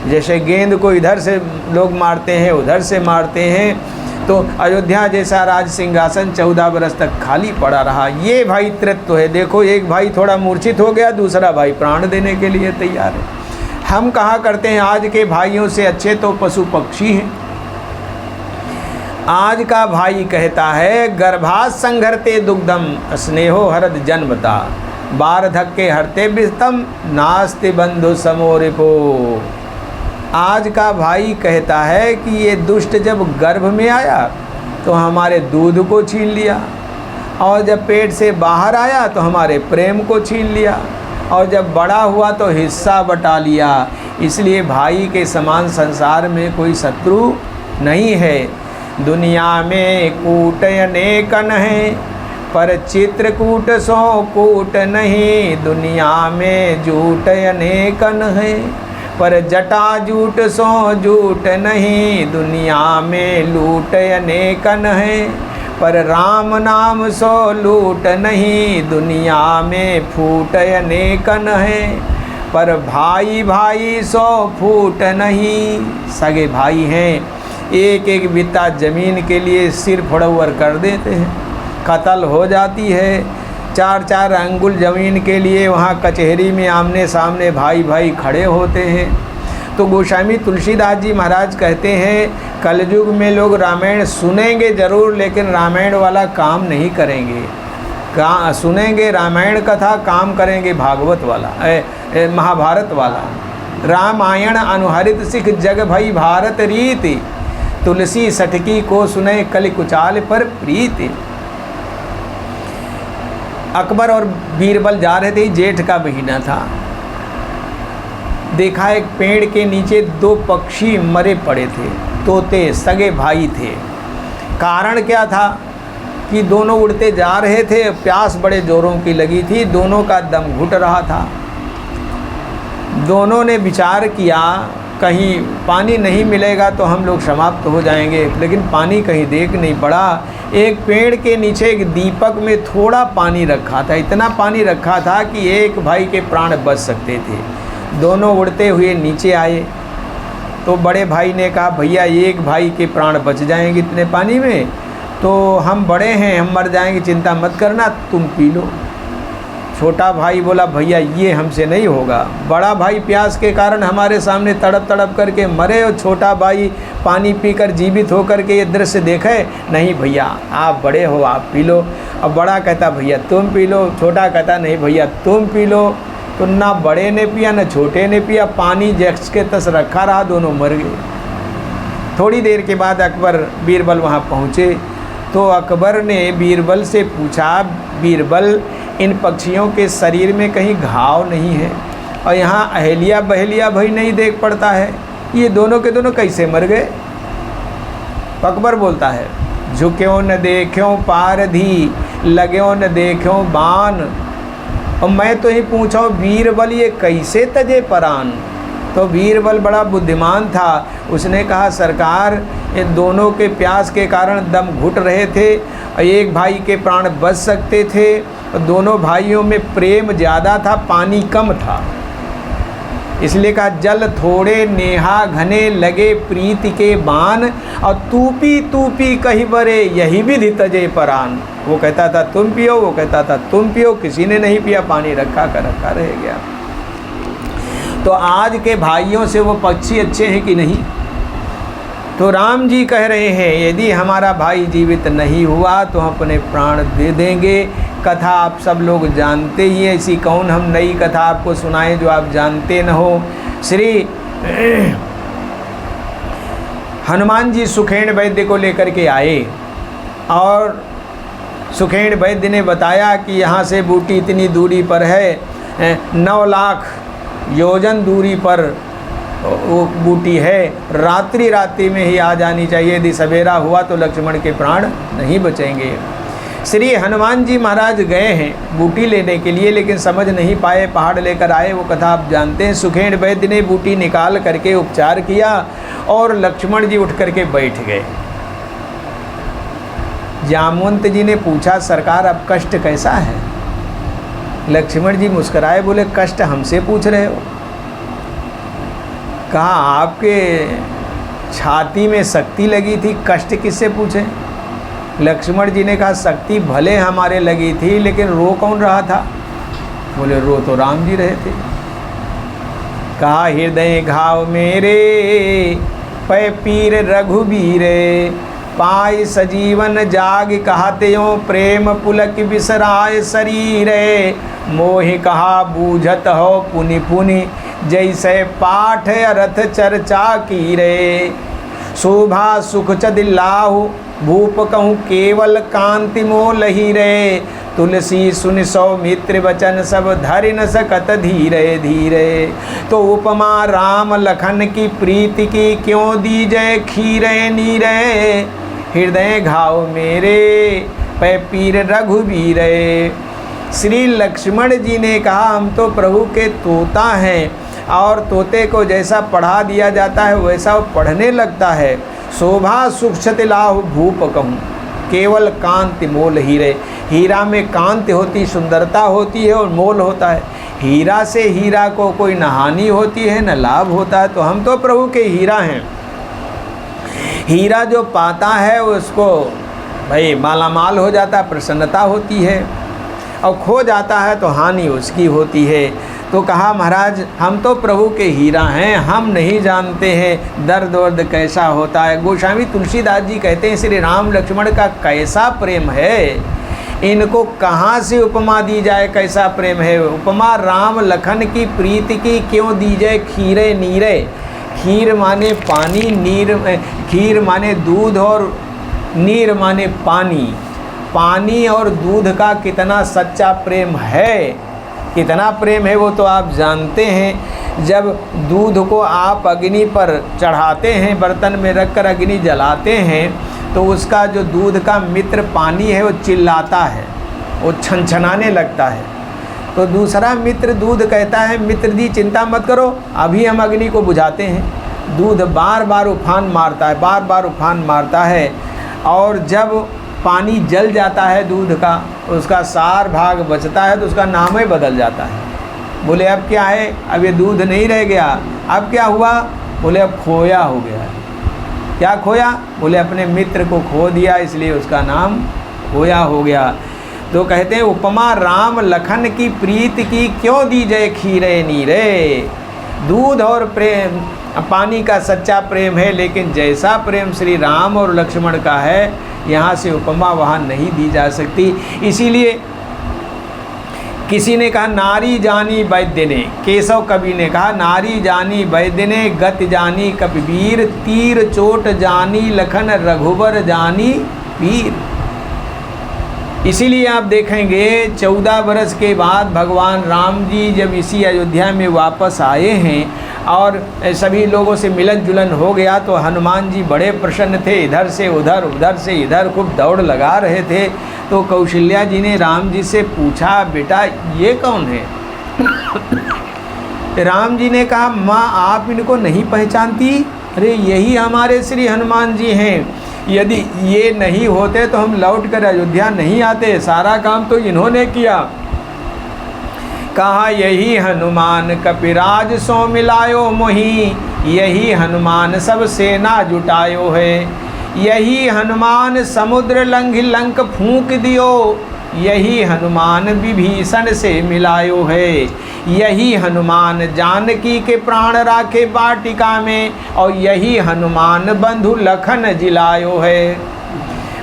जैसे गेंद को इधर से लोग मारते हैं उधर से मारते हैं, तो अयोध्या जैसा राज सिंहासन 14 बरस तक खाली पड़ा रहा। ये भाई तृत्व है। देखो, एक भाई थोड़ा मूर्छित हो गया, दूसरा भाई प्राण देने के लिए तैयार है। हम कहा करते हैं आज के भाइयों से अच्छे तो पशु पक्षी हैं। आज का भाई कहता है गर्भात संघरते दुग्धम स्नेहो हरद जन्मता बारधक्के हरते विस्तम नास्ति बंधु समोरिपो। आज का भाई कहता है कि ये दुष्ट जब गर्भ में आया तो हमारे दूध को छीन लिया, और जब पेट से बाहर आया तो हमारे प्रेम को छीन लिया, और जब बड़ा हुआ तो हिस्सा बटा लिया। इसलिए भाई के समान संसार में कोई शत्रु नहीं है। दुनिया में कूट अनेकन है पर चित्रकूट सो कूट नहीं। दुनिया में झूठ अनेकन है पर जटा जूट सो जूट नहीं। दुनिया में लूट अनेकन है पर राम नाम सो लूट नहीं। दुनिया में फूट अनेकन है पर भाई भाई सो फूट नहीं। सगे भाई हैं, एक एक बित्ता ज़मीन के लिए सिर फड़वर कर देते हैं, कत्ल हो जाती है। 4-4 अंगुल ज़मीन के लिए वहाँ कचहरी में आमने सामने भाई भाई खड़े होते हैं। तो गोस्वामी तुलसीदास जी महाराज कहते हैं कलयुग में लोग रामायण सुनेंगे ज़रूर, लेकिन रामायण वाला काम नहीं करेंगे। सुनेंगे रामायण कथा, काम करेंगे भागवत वाला, महाभारत वाला। रामायण अनुहरित सिख जग भई भारत रीति। तुलसी सटकी को सुने कलि कुचाल पर प्रीति। अकबर और बीरबल जा रहे थे, जेठ का महीना था। देखा एक पेड़ के नीचे 2 पक्षी मरे पड़े थे, तोते सगे भाई थे। कारण क्या था कि दोनों उड़ते जा रहे थे, प्यास बड़े जोरों की लगी थी, दोनों का दम घुट रहा था। दोनों ने विचार किया कहीं पानी नहीं मिलेगा तो हम लोग समाप्त हो जाएंगे, लेकिन पानी कहीं देख नहीं पड़ा। एक पेड़ के नीचे एक दीपक में थोड़ा पानी रखा था, इतना पानी रखा था कि एक भाई के प्राण बच सकते थे। दोनों उड़ते हुए नीचे आए तो बड़े भाई ने कहा भैया एक भाई के प्राण बच जाएंगे इतने पानी में, तो हम बड़े हैं, हम मर जाएंगे, चिंता मत करना, तुम पी लो। छोटा भाई बोला भैया ये हमसे नहीं होगा। बड़ा भाई प्यास के कारण हमारे सामने तड़प तड़प करके मरे, और छोटा भाई पानी पीकर जीवित होकर के ये दृश्य देखे। नहीं भैया आप बड़े हो, आप पी लो। अब बड़ा कहता भैया तुम पी लो, छोटा कहता नहीं भैया तुम पी लो। तो ना बड़े ने पिया ना छोटे ने पिया, पानी जैक्स के तस रखा रहा, दोनों मर गए। थोड़ी देर के बाद अकबर बीरबल वहाँ पहुँचे तो अकबर ने बीरबल से पूछा बीरबल इन पक्षियों के शरीर में कहीं घाव नहीं है, और यहाँ अहलिया बहलिया भाई नहीं देख पड़ता है, ये दोनों के दोनों कैसे मर गए। अकबर बोलता है झुक्यों न देख्यों पारधी लग्यों न देख्यों बान। और मैं तो ही पूछा बीरबल ये कैसे तजे परान। तो बीरबल बड़ा बुद्धिमान था, उसने कहा सरकार ये दोनों के प्यास के कारण दम घुट रहे थे, और एक भाई के प्राण बच सकते थे, और दोनों भाइयों में प्रेम ज़्यादा था, पानी कम था, इसलिए कहा जल थोड़े नेहा घने लगे प्रीति के बान। और तूपी तूपी कही बरे यही विधि तजे परान। वो कहता था तुम पियो, वो कहता था तुम पियो, किसी ने नहीं पिया, पानी रखा कर रखा रह गया। तो आज के भाइयों से वो पक्षी अच्छे हैं कि नहीं। तो राम जी कह रहे हैं यदि हमारा भाई जीवित नहीं हुआ तो हम अपने प्राण दे देंगे। कथा आप सब लोग जानते ही हैं, ऐसी कौन हम नई कथा आपको सुनाएं जो आप जानते न हो। श्री हनुमान जी सुखेण वैद्य को लेकर के आए, और सुखेण वैद्य ने बताया कि यहाँ से बूटी इतनी दूरी पर है, 9 लाख योजन दूरी पर वो बूटी है, रात्रि में ही आ जानी चाहिए, यदि सवेरा हुआ तो लक्ष्मण के प्राण नहीं बचेंगे। श्री हनुमान जी महाराज गए हैं बूटी लेने के लिए, लेकिन समझ नहीं पाए, पहाड़ लेकर आए, वो कथा आप जानते हैं। सुखेण वैद्य ने बूटी निकाल करके उपचार किया और लक्ष्मण जी उठ करके बैठ गए। जामवंत जी ने पूछा सरकार अब कष्ट कैसा है। लक्ष्मण जी मुस्कुराए, बोले कष्ट हमसे पूछ रहे हो। कहा आपके छाती में शक्ति लगी थी, कष्ट किससे पूछे? लक्ष्मण जी ने कहा शक्ति भले हमारे लगी थी, लेकिन रो कौन रहा था? बोले रो तो राम जी रहे थे। कहा हृदय घाव मेरे पै पीर रघुबीरे, पाई सजीवन जाग कहते यो प्रेम पुलक बिसराय शरीरे, मोहि कहा बूझत हो पुनि पुनि जैसे पाठ रथ चर्चा की रे, शोभा सुख चदिल्लाहु भूप कहूँ केवल कांति मोलही रे, तुलसी सुन सौमित्र वचन सब धरि न सकत धीरे धीरे, तो उपमा राम लखन की प्रीति की क्यों दीजय खीरे नीरे, हृदय घाव मेरे पै पीर रघुबीरे। श्री लक्ष्मण जी ने कहा हम तो प्रभु के तोता हैं, और तोते को जैसा पढ़ा दिया जाता है वैसा वो पढ़ने लगता है। शोभा सुख छतिलाहु भूप कहूँ केवल कांति मोल हीरे, हीरा में कांति होती, सुंदरता होती है और मोल होता है। हीरा से हीरा को कोई न हानि होती है न लाभ होता है, तो हम तो प्रभु के हीरा हैं। हीरा जो पाता है उसको भाई मालामाल हो जाता है, प्रसन्नता होती है, और खो जाता है तो हानि उसकी होती है। तो कहा महाराज हम तो प्रभु के हीरा हैं, हम नहीं जानते हैं दर्द वर्द कैसा होता है। गोस्वामी तुलसीदास जी कहते हैं श्री राम लक्ष्मण का कैसा प्रेम है, इनको कहाँ से उपमा दी जाए, कैसा प्रेम है। उपमा राम लखन की प्रीति की क्यों दी जाए खीरे नीरे। खीर माने पानी, नीर खीर माने दूध और नीर माने पानी। पानी और दूध का कितना सच्चा प्रेम है, कितना प्रेम है वो तो आप जानते हैं। जब दूध को आप अग्नि पर चढ़ाते हैं, बर्तन में रखकर अग्नि जलाते हैं, तो उसका जो दूध का मित्र पानी है वो चिल्लाता है, वो छनछनाने लगता है। तो दूसरा मित्र दूध कहता है मित्र जी चिंता मत करो, अभी हम अग्नि को बुझाते हैं। दूध बार बार उफान मारता है, बार बार उफान मारता है, और जब पानी जल जाता है दूध का, उसका सार भाग बचता है तो उसका नाम ही बदल जाता है। बोले अब क्या है, अब ये दूध नहीं रह गया, अब क्या हुआ? बोले अब खोया हो गया है। क्या खोया? बोले अपने मित्र को खो दिया, इसलिए उसका नाम खोया हो गया। तो कहते हैं उपमा राम लखन की प्रीत की क्यों दी जय खीरे नीरे। दूध और प्रेम पानी का सच्चा प्रेम है, लेकिन जैसा प्रेम श्री राम और लक्ष्मण का है, यहाँ से उपमा वहाँ नहीं दी जा सकती। इसीलिए किसी ने कहा नारी जानी वैद्य ने, केशव कवि ने कहा नारी जानी वैद्य ने, गति जानी कपिवीर, तीर चोट जानी लखन रघुबर जानी वीर। इसीलिए आप देखेंगे 14 वर्ष के बाद भगवान राम जी जब इसी अयोध्या में वापस आए हैं और सभी लोगों से मिलन जुलन हो गया, तो हनुमान जी बड़े प्रसन्न थे, इधर से उधर उधर से इधर खूब दौड़ लगा रहे थे। तो कौशल्या जी ने राम जी से पूछा बेटा ये कौन है? राम जी ने कहा माँ आप इनको नहीं पहचानती? अरे यही हमारे श्री हनुमान जी हैं, यदि ये नहीं होते तो हम लौट कर अयोध्या नहीं आते, सारा काम तो इन्होंने किया। कहा यही हनुमान कपिराज सो मिलायो मोही, यही हनुमान सब सेना जुटायो है, यही हनुमान समुद्र लंघ लंक फूंक दियो, यही हनुमान विभीषण से मिलायो है, यही हनुमान जानकी के प्राण राखे वाटिका में, और यही हनुमान बंधु लखन जिलायो है।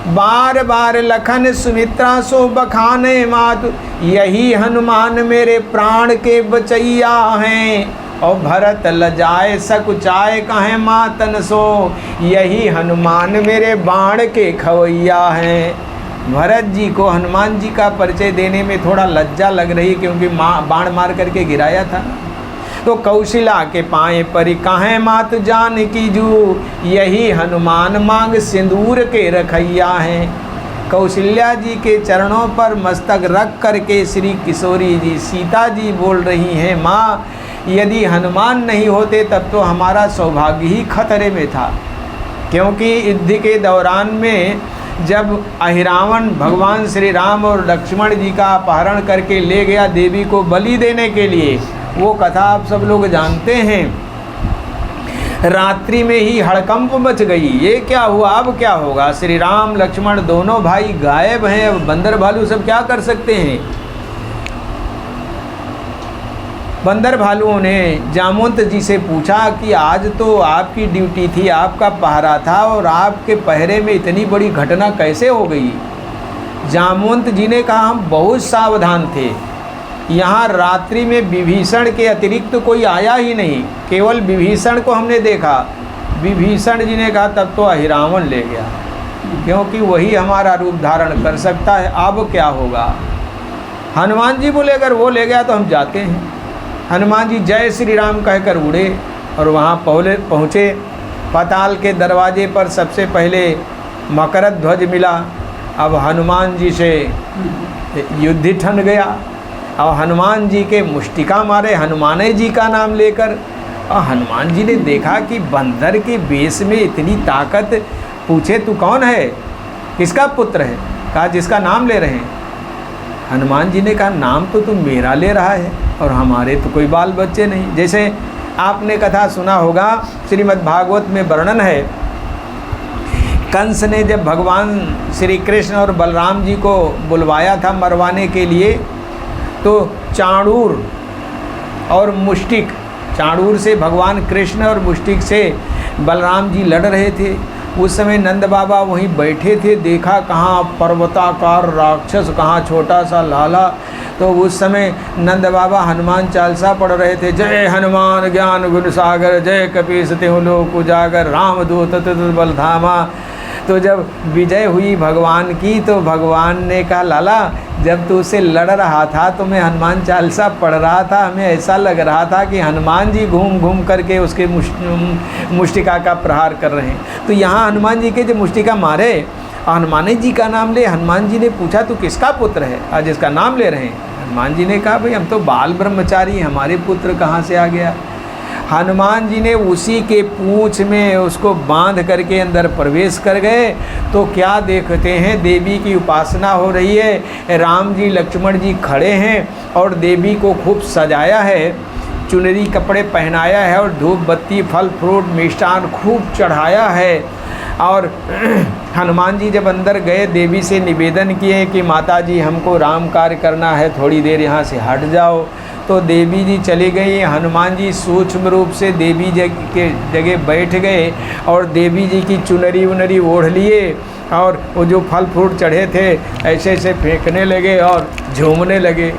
बार बार लखन सुमित्रा सो बखाने मातु, यही हनुमान मेरे प्राण के बचैया हैं, और भरत लजाए सकुचाए कहें मातन सो, यही हनुमान मेरे बाण के खवैया हैं। भरत जी को हनुमान जी का परिचय देने में थोड़ा लज्जा लग रही, क्योंकि बाण मार करके गिराया था। तो कौशिला के पाए परि काहे मात जान की जू, यही हनुमान मांग सिंदूर के रखैया हैं। कौशल्या जी के चरणों पर मस्तक रख करके श्री किशोरी जी सीता जी बोल रही हैं माँ यदि हनुमान नहीं होते तब तो हमारा सौभाग्य ही खतरे में था, क्योंकि युद्ध के दौरान में जब अहिरावण भगवान श्री राम और लक्ष्मण जी का अपहरण करके ले गया देवी को बलि देने के लिए, वो कथा आप सब लोग जानते हैं। रात्रि में ही हड़कंप मच गई, ये क्या हुआ, अब क्या होगा। श्री राम लक्ष्मण दोनों भाई गायब हैं, अब बंदर भालू सब क्या कर सकते हैं। बंदर भालुओं ने जामवंत जी से पूछा कि आज तो आपकी ड्यूटी थी, आपका पहरा था, और आपके पहरे में इतनी बड़ी घटना कैसे हो गई। जामवंत जी ने कहा हम बहुत सावधान थे, यहाँ रात्रि में विभीषण के अतिरिक्त कोई आया ही नहीं, केवल विभीषण को हमने देखा। विभीषण जी ने कहा तब तो अहिरावण ले गया, क्योंकि वही हमारा रूप धारण कर सकता है, अब क्या होगा। हनुमान जी बोले अगर वो ले गया तो हम जाते हैं। हनुमान जी जय श्री राम कहकर उड़े और वहाँ पहुँचे। पाताल के दरवाजे पर सबसे पहले मकर ध्वज मिला। अब हनुमान जी से युद्ध ठन गया। अब हनुमान जी के मुष्टिका मारे हनुमान जी का नाम लेकर। और हनुमान जी ने देखा कि बंदर के बेस में इतनी ताकत। पूछे तू कौन है, किसका पुत्र है। कहा जिसका नाम ले रहे हैं। हनुमान जी ने कहा नाम तो तू मेरा ले रहा है और हमारे तो कोई बाल बच्चे नहीं। जैसे आपने कथा सुना होगा, श्रीमद् भागवत में वर्णन है, कंस ने जब भगवान श्री कृष्ण और बलराम जी को बुलवाया था मरवाने के लिए, तो चाणूर और मुष्टिक, चाणूर से भगवान कृष्ण और मुष्टिक से बलराम जी लड़ रहे थे। उस समय नंद बाबा वहीं बैठे थे, देखा कहाँ पर्वताकार राक्षस, कहाँ छोटा सा लाला। तो उस समय नंद बाबा हनुमान चालीसा पढ़ रहे थे, जय हनुमान ज्ञान गुण सागर, जय कपीस तेहु लोक उजागर, राम दूत तुत बल धामा। तो जब विजय हुई भगवान की, तो भगवान ने कहा लाला जब तू उससे लड़ रहा था तो मैं हनुमान चालीसा पढ़ रहा था, हमें ऐसा लग रहा था कि हनुमान जी घूम घूम करके उसके मुष्टिका का प्रहार कर रहे हैं। तो यहाँ हनुमान जी के जो मुष्टिका मारे, हनुमान जी का नाम ले। हनुमान जी ने पूछा तू किसका पुत्र है, आज जिसका नाम ले रहे हैं। हनुमान जी ने कहा भाई हम तो बाल ब्रह्मचारी, हमारे पुत्र कहाँ से आ गया। हनुमान जी ने उसी के पूंछ में उसको बांध करके अंदर प्रवेश कर गए। तो क्या देखते हैं, देवी की उपासना हो रही है। राम जी लक्ष्मण जी खड़े हैं और देवी को खूब सजाया है, चुनरी कपड़े पहनाया है और धूप बत्ती फल फ्रूट मिष्ठान खूब चढ़ाया है। और हनुमान जी जब अंदर गए, देवी से निवेदन किए कि माता जी हमको राम कार्य करना है, थोड़ी देर यहाँ से हट जाओ। तो देवी जी चली गई। हनुमान जी सूक्ष्म रूप से देवी के जगह बैठ गए और देवी जी की चुनरी उनरी ओढ़ लिए और वो जो फल फ्रूट चढ़े थे ऐसे ऐसे फेंकने लगे और झूमने लगे।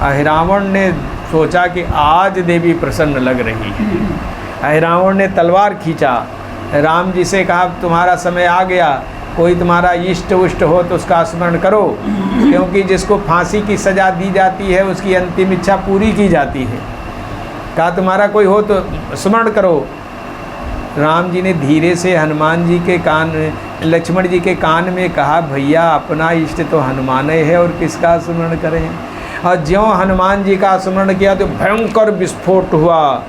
अहिरावण ने सोचा कि आज देवी प्रसन्न लग रही है। अहिरावण ने तलवार खींचा, राम जी से कहा तुम्हारा समय आ गया, कोई तुम्हारा इष्ट उष्ट हो तो उसका स्मरण करो, क्योंकि जिसको फांसी की सज़ा दी जाती है उसकी अंतिम इच्छा पूरी की जाती है। कहा तुम्हारा कोई हो तो स्मरण करो। राम जी ने धीरे से हनुमान जी के कान, लक्ष्मण जी के कान में कहा भैया अपना इष्ट तो हनुमान है और किसका स्मरण करें। और ज्यों हनुमान जी का स्मरण किया तो भयंकर विस्फोट हुआ।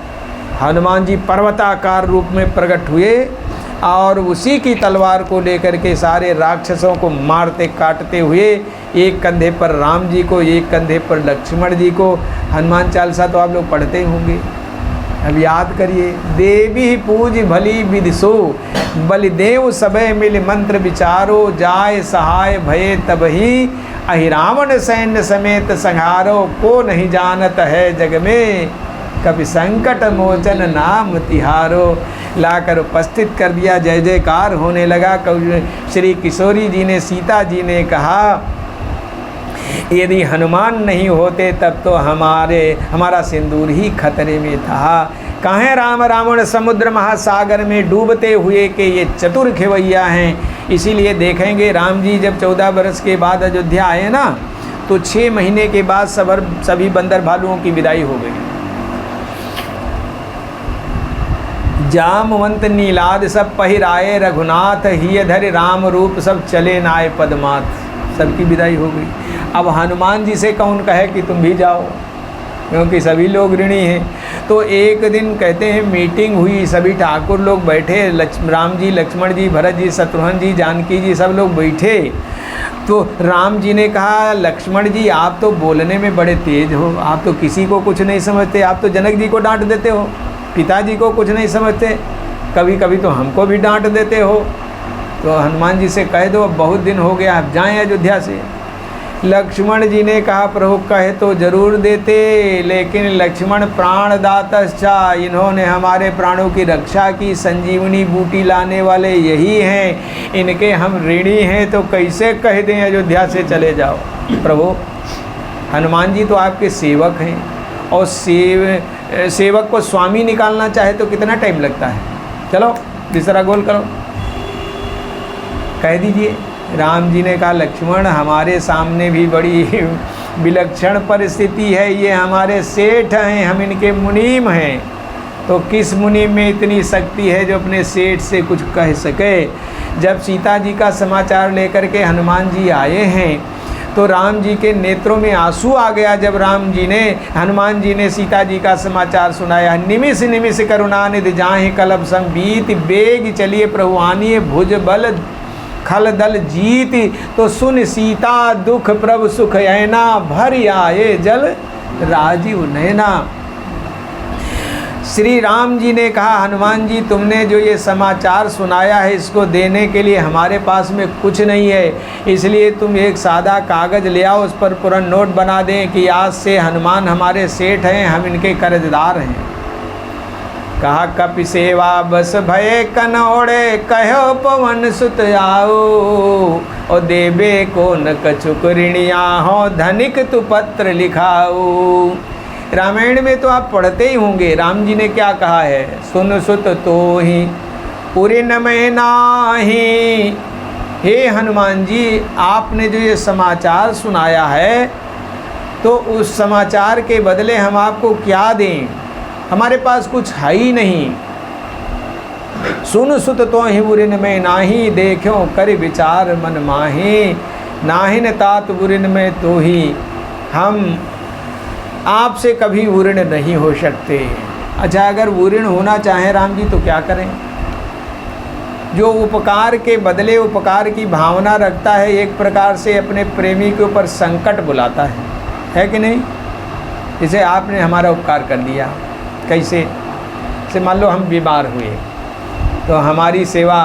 हनुमान जी पर्वताकार रूप में प्रकट हुए और उसी की तलवार को लेकर के सारे राक्षसों को मारते काटते हुए, एक कंधे पर राम जी को, एक कंधे पर लक्ष्मण जी को। हनुमान चालीसा तो आप लोग पढ़ते ही होंगे, अब याद करिए। देवी पूज भली विदिशो, बलिदेव सबे मिल मंत्र विचारो, जाय सहाय भये तबही, अहिरावण सैन्य समेत संहारो, को नहीं जानत है जग में, कभी संकट मोचन नाम तिहारो। लाकर उपस्थित कर दिया, जय जयकार होने लगा। श्री किशोरी जी ने, सीता जी ने कहा यदि हनुमान नहीं होते तब तो हमारा सिंदूर ही खतरे में था। कहें राम रावण समुद्र महासागर में डूबते हुए कि ये चतुर खेवैया हैं। इसीलिए देखेंगे राम जी जब 14 बरस के बाद अयोध्या आए ना, तो 6 महीने के बाद सभी बंदर भालुओं की विदाई हो गई। जामवंत नीलाद सब पहिराए, रघुनाथ हिय धरि राम रूप, सब चले नाय पदमात, सबकी विदाई हो गई। अब हनुमान जी से कौन कहे कि तुम भी जाओ, क्योंकि सभी लोग ऋणी हैं। तो एक दिन कहते हैं मीटिंग हुई, सभी ठाकुर लोग बैठे, राम जी लक्ष्मण जी भरत जी शत्रुघ्न जी जानकी जी सब लोग बैठे। तो राम जी ने कहा लक्ष्मण जी आप तो बोलने में बड़े तेज हो, आप तो किसी को कुछ नहीं समझते, आप तो जनक जी को डांट देते हो, पिताजी को कुछ नहीं समझते। कभी कभी तो हमको भी डांट देते हो। तो हनुमान जी से कह दो अब बहुत दिन हो गया, अब जाएं अयोध्या से। लक्ष्मण जी ने कहा प्रभु कहे तो जरूर देते, लेकिन लक्ष्मण प्राणदातश्चा, इन्होंने हमारे प्राणों की रक्षा की, संजीवनी बूटी लाने वाले यही हैं, इनके हम ऋणी हैं, तो कैसे कह दें अयोध्या से चले जाओ। प्रभु हनुमान जी तो आपके सेवक हैं, और सेवक को स्वामी निकालना चाहे तो कितना टाइम लगता है। चलो दूसरा गोल करो, कह दीजिए। राम जी ने कहा लक्ष्मण हमारे सामने भी बड़ी विलक्षण परिस्थिति है, ये हमारे सेठ हैं, हम इनके मुनीम हैं, तो किस मुनीम में इतनी शक्ति है जो अपने सेठ से कुछ कह सके। जब सीता जी का समाचार लेकर के हनुमान जी आए हैं तो राम जी के नेत्रों में आंसू आ गया। जब हनुमान जी ने सीता जी का समाचार सुनाया, निमिष निमिष करुणानिधि जाहि कलप संबीत, बेग चलिए प्रभु आनिए भुज बल खल दल जीत, तो सुन सीता दुख प्रभु सुख ऐना, भर आए जल राजीव नैना। श्री राम जी ने कहा हनुमान जी तुमने जो ये समाचार सुनाया है इसको देने के लिए हमारे पास में कुछ नहीं है, इसलिए तुम एक सादा कागज़ ले आओ, उस पर पूरा नोट बना दें कि आज से हनुमान हमारे सेठ हैं, हम इनके कर्जदार हैं। कहा कपि सेवा बस भये कनौड़े, कहो पवन सुत आओ, और देवे को न कछुक ऋणिया हो, धनिक तु पत्र लिखाओ। रामायण में तो आप पढ़ते ही होंगे, राम जी ने क्या कहा है, सुन सुत तो ही पुरिन में नाही। हे हनुमान जी आपने जो ये समाचार सुनाया है तो उस समाचार के बदले हम आपको क्या दें, हमारे पास कुछ है ही नहीं। सुन सुत तो ही बुरिन में नाही, देखो कर विचार मन माही, नाहिन तात बुरिन में तो ही, हम आपसे कभी उऋण नहीं हो सकते। अच्छा अगर उऋण होना चाहें राम जी तो क्या करें। जो उपकार के बदले उपकार की भावना रखता है, एक प्रकार से अपने प्रेमी के ऊपर संकट बुलाता है कि नहीं। जैसे आपने हमारा उपकार कर दिया, कैसे से मान लो हम बीमार हुए तो हमारी सेवा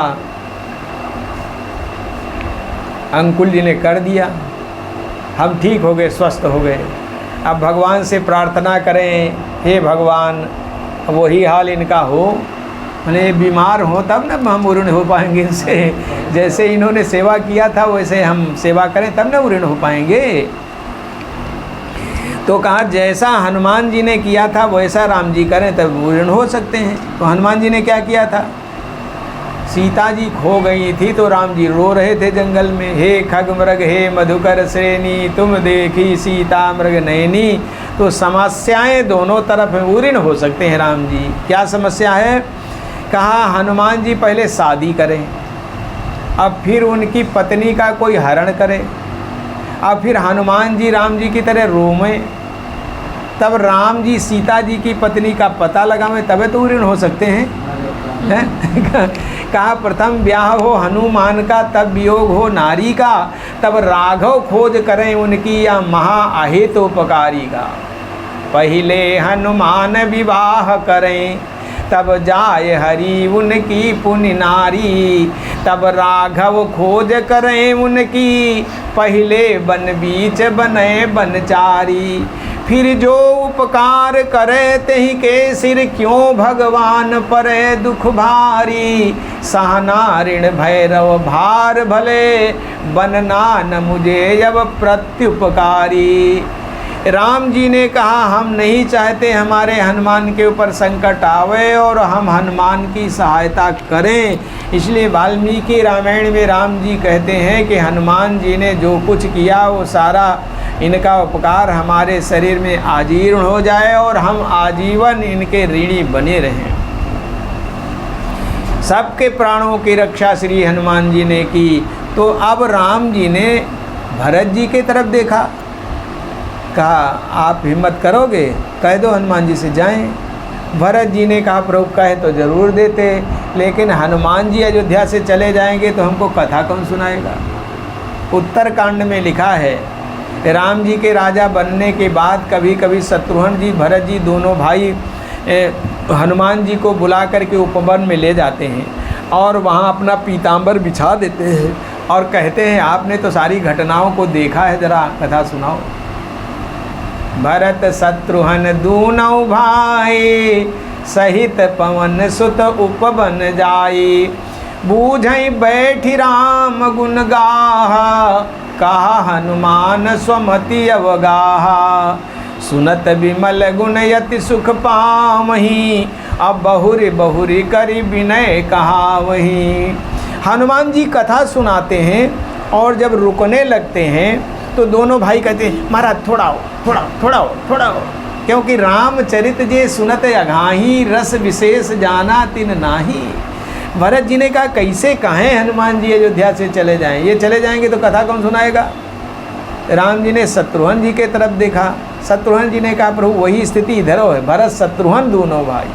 अंकुल जी ने कर दिया, हम ठीक हो गए, स्वस्थ हो गए। अब भगवान से प्रार्थना करें, हे भगवान वही हाल इनका हो, मैंने बीमार हो तब ना हम उऋण हो पाएंगे इनसे। जैसे इन्होंने सेवा किया था वैसे हम सेवा करें तब ना उऋण हो पाएंगे। तो कहा जैसा हनुमान जी ने किया था वैसा राम जी करें तब उऋण हो सकते हैं। तो हनुमान जी ने क्या किया था, सीता जी खो गई थी तो राम जी रो रहे थे जंगल में, हे खग मृग हे मधुकर श्रेणी, तुम देखी सीता मृग नयनी। तो समस्याएं दोनों तरफ हैं, उऋण हो सकते हैं राम जी। क्या समस्या है, कहा हनुमान जी पहले शादी करें, अब फिर उनकी पत्नी का कोई हरण करे, अब फिर हनुमान जी राम जी की तरह रोवें, तब राम जी सीता जी की पत्नी का पता लगावें, तबे तो उऋण हो सकते हैं। कहा प्रथम ब्याह हो हनुमान का, तब वियोग हो नारी का, तब राघव खोज करें उनकी या महा अहित उपकारी का। पहले हनुमान विवाह करें, तब जाए हरि उनकी पुण्य नारी, तब राघव खोज करें उनकी, पहले बन बीच बने बनचारी। फिर जो उपकार करे तेहि के सिर, क्यों भगवान परे दुख भारी। सहना ऋण भैरव भार भले, बनना न मुझे अब प्रत्युपकारी। राम जी ने कहा हम नहीं चाहते हमारे हनुमान के ऊपर संकट आवे और हम हनुमान की सहायता करें। इसलिए वाल्मीकि रामायण में राम जी कहते हैं कि हनुमान जी ने जो कुछ किया वो सारा इनका उपकार हमारे शरीर में आजीर्ण हो जाए और हम आजीवन इनके ऋणी बने रहें। सबके प्राणों की रक्षा श्री हनुमान जी ने की। तो अब राम जी ने भरत जी की तरफ देखा, कहा आप हिम्मत करोगे, कह दो हनुमान जी से जाएं। भरत जी ने कहा प्रभु कहे तो ज़रूर देते, लेकिन हनुमान जी अयोध्या से चले जाएंगे तो हमको कथा कौन सुनाएगा। उत्तरकांड में लिखा है राम जी के राजा बनने के बाद कभी कभी शत्रुघ्न जी भरत जी दोनों भाई हनुमान जी को बुला करके उपवन में ले जाते हैं और वहाँ अपना पीताम्बर बिछा देते हैं और कहते हैं आपने तो सारी घटनाओं को देखा है, जरा कथा सुनाओ। भरत शत्रुघ्न दूनौ भाई सहित पवन सुत उपवन जाई, बूझई बैठी राम गुण गाहा, कहा हनुमान स्वमति अवगाहा, सुनत विमल गुण यति सुख पावहीं, अब बहुरी बहुरी करी विनय कहा वहीं। हनुमान जी कथा सुनाते हैं और जब रुकने लगते हैं तो दोनों भाई कहते हैं महाराज थोड़ा हो, थोड़ा थोड़ा हो, थोड़ा हो, क्योंकि रामचरित जे सुनत अघाही, रस विशेष जाना तिन नाही। भरत जी ने कहा कैसे कहें हनुमान जी अयोध्या से चले जाएं, ये चले जाएंगे तो कथा कौन सुनाएगा। राम जी ने शत्रुघ्न जी के तरफ देखा, शत्रुघ्न जी ने कहा प्रभु वही स्थिति इधर है, भरत शत्रुघ्न दोनों भाई।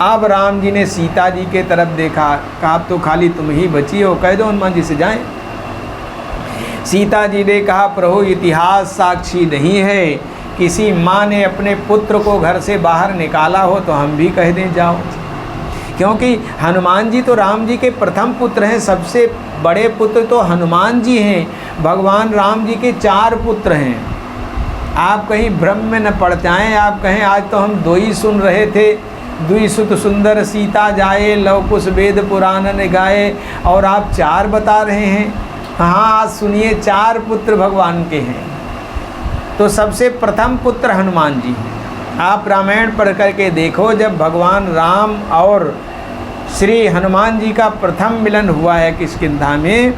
अब राम जी ने सीता जी के तरफ देखा, कहा अब तो खाली तुम ही बची हो, कह दो हनुमान जी से जाएं। सीता जी ने कहा प्रभु इतिहास साक्षी नहीं है, किसी माँ ने अपने पुत्र को घर से बाहर निकाला हो तो हम भी कह दें जाओ, क्योंकि हनुमान जी तो राम जी के प्रथम पुत्र हैं, सबसे बड़े पुत्र तो हनुमान जी हैं। भगवान राम जी के 4 पुत्र हैं। आप कहीं भ्रम में न पड़ जाएं, आप कहें आज तो हम 2 ही सुन रहे थे, दुई सुत सुंदर सीता जाए, लव कुश वेद पुराण ने गाए, और आप 4 बता रहे हैं। हाँ आज सुनिए 4 पुत्र भगवान के हैं, तो सबसे प्रथम पुत्र हनुमान जी हैं। आप रामायण पढ़ करके देखो, जब भगवान राम और श्री हनुमान जी का प्रथम मिलन हुआ है किष्किंधा में,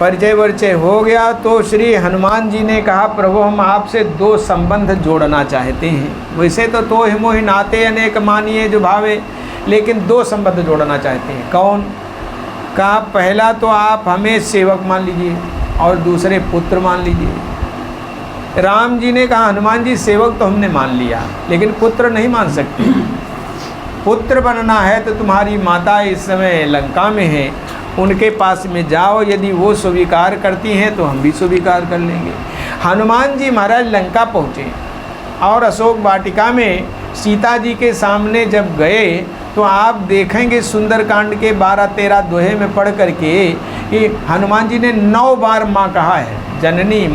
परिचय वरिचय हो गया, तो श्री हनुमान जी ने कहा प्रभु हम आपसे 2 संबंध जोड़ना चाहते हैं। वैसे तो ही मोहि नाते अनेक मानिए जो भावे, लेकिन 2 संबंध जोड़ना चाहते हैं। कौन? कहा पहला तो आप हमें सेवक मान लीजिए और दूसरे पुत्र मान लीजिए। राम जी ने कहा हनुमान जी सेवक तो हमने मान लिया, लेकिन पुत्र नहीं मान सकते। पुत्र बनना है तो तुम्हारी माता इस समय लंका में है, उनके पास में जाओ, यदि वो स्वीकार करती हैं तो हम भी स्वीकार कर लेंगे। हनुमान जी महाराज लंका पहुँचे और अशोक वाटिका में सीता जी के सामने जब गए तो आप देखेंगे सुंदरकांड के 12-13 दोहे में पढ़ करके कि हनुमान जी ने 9 बार माँ कहा है, जननी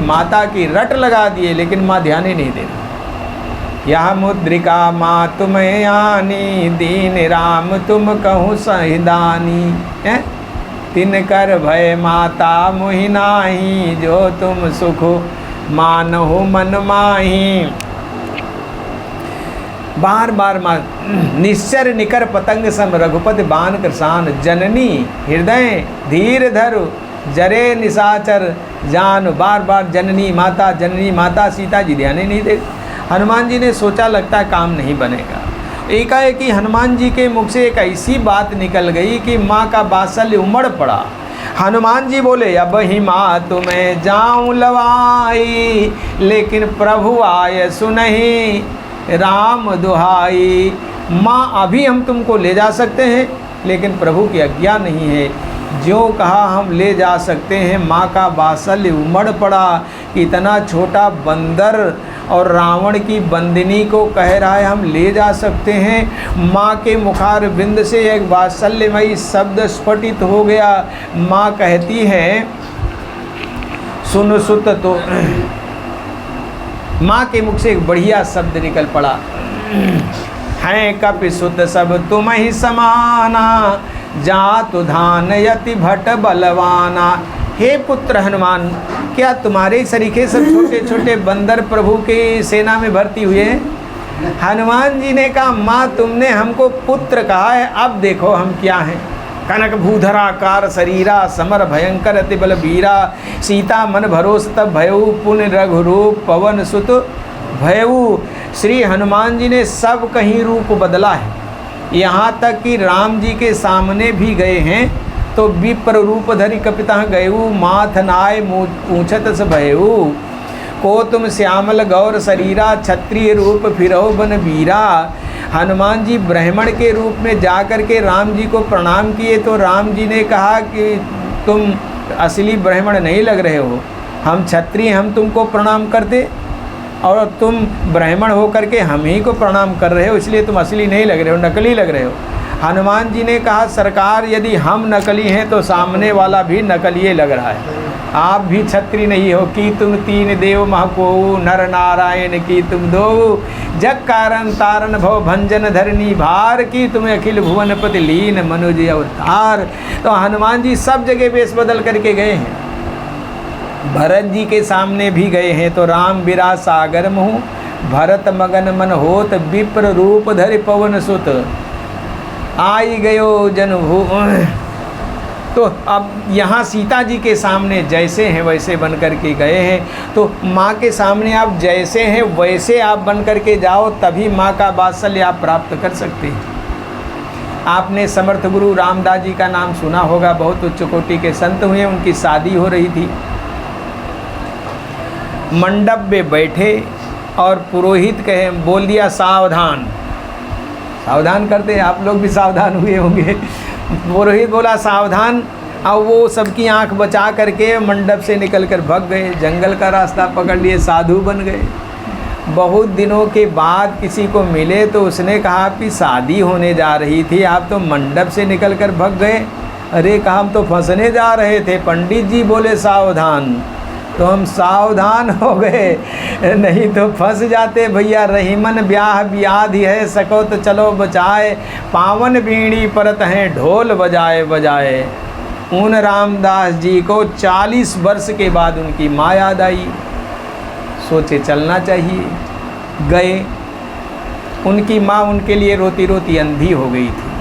माता की रट लगा दिए, लेकिन माँ ध्यान ही नहीं दे रही। यह मुद्रिका माँ तुम आनी, दीन राम तुम कहूँ सहिदानी, तिन कर भय माता मोहि नाही, जो तुम सुख मानहु मन माही। बार बार माँ निश्चर निकर पतंग सम, रघुपति बान कृसान, जननी हृदय धीर धरु, जरे निशाचर जान। बार बार जननी माता सीता जी ध्यान ही नहीं दे। हनुमान जी ने सोचा लगता है काम नहीं बनेगा। एकाएक ही हनुमान जी के मुख से एक ऐसी बात निकल गई कि माँ का बात्सल्य उमड़ पड़ा। हनुमान जी बोले अब ही माँ तुम्हें जाऊँ लवाई, लेकिन प्रभु आए सुनहि राम दुहाई। माँ अभी हम तुमको ले जा सकते हैं, लेकिन प्रभु की आज्ञा नहीं है। जो कहा हम ले जा सकते हैं, माँ का वात्सल्य उमड़ पड़ा। इतना छोटा बंदर और रावण की बंदिनी को कह रहा है हम ले जा सकते हैं। माँ के मुखार बिंद से एक वात्सल्यमयी शब्द स्फुटित हो गया। माँ कहती है सुन सुत, तो माँ के मुख से एक बढ़िया शब्द निकल पड़ा, है कपि सुत सब तुम ही समाना, जातु धान यति भट बलवाना। हे पुत्र हनुमान, क्या तुम्हारे सरीखे सब छोटे छोटे बंदर प्रभु के सेना में भर्ती हुए हैं? हनुमान जी ने कहा माँ तुमने हमको पुत्र कहा है, अब देखो हम क्या हैं। कनक भूधराकार शरीरा, समर भयंकर अति बल बीरा, सीता मन भरोस तब भयऊ, पुण्य रघुरूप पवन सुत भयऊ। श्री हनुमान जी ने सब कहीं रूप बदला है, यहाँ तक कि राम जी के सामने भी गए हैं तो विप्र रूप धरि कपिता गयऊ, माथ नाय पूछत स भयऊ। को तुम श्यामल गौर शरीरा, क्षत्रिय रूप फिरौ बन बीरा। हनुमान जी ब्राह्मण के रूप में जाकर के राम जी को प्रणाम किए तो राम जी ने कहा कि तुम असली ब्राह्मण नहीं लग रहे हो, हम क्षत्रिय, हम तुमको प्रणाम करते। और तुम ब्राह्मण हो करके हम ही को प्रणाम कर रहे हो, इसलिए तुम असली नहीं लग रहे हो, नकली लग रहे हो। हनुमान जी ने कहा सरकार यदि हम नकली हैं तो सामने वाला भी नकली लग रहा है। आप भी छत्री नहीं हो कि तुम तीन देव महको, नर नारायण की तुम दो, जग कारण तारण भव भंजन धरनी भार की तुम अखिल भुवन पति लीन मनुज अवतार। तो हनुमान जी सब जगह वेश बदल करके गए हैं। भरत जी के सामने भी गए हैं तो राम बिरा सागर मुँह, भरत मगन मन होत विप्र रूप धरि पवन सुत, आई गयो जनभू। तो अब यहाँ सीता जी के सामने जैसे हैं वैसे बन कर के गए हैं। तो माँ के सामने आप जैसे हैं वैसे आप बन कर के जाओ, तभी माँ का वात्सल्य आप प्राप्त कर सकते हैं। आपने समर्थ गुरु रामदास जी का नाम सुना होगा, बहुत उच्च कोटि के संत हुए, उनकी शादी हो रही थी। मंडप में बैठे और पुरोहित कहे बोल दिया सावधान। सावधान करते हैं, आप लोग भी सावधान हुए होंगे। पुरोहित बोला सावधान, और वो सबकी आंख बचा करके मंडप से निकल कर भाग गए, जंगल का रास्ता पकड़ लिए, साधु बन गए। बहुत दिनों के बाद किसी को मिले तो उसने कहा कि शादी होने जा रही थी, आप तो मंडप से निकल कर भाग गए। अरे कहा हम तो फंसने जा रहे थे, पंडित जी बोले सावधान, तो हम सावधान हो गए, नहीं तो फंस जाते भैया। रहीमन ब्याह ब्याधि है, सको तो चलो बचाए, पावन बीड़ी परत हैं ढोल बजाए बजाए। उन रामदास जी को 40 वर्ष के बाद उनकी माँ याद आई, सोचे चलना चाहिए। गए, उनकी माँ उनके लिए रोती रोती अंधी हो गई थी।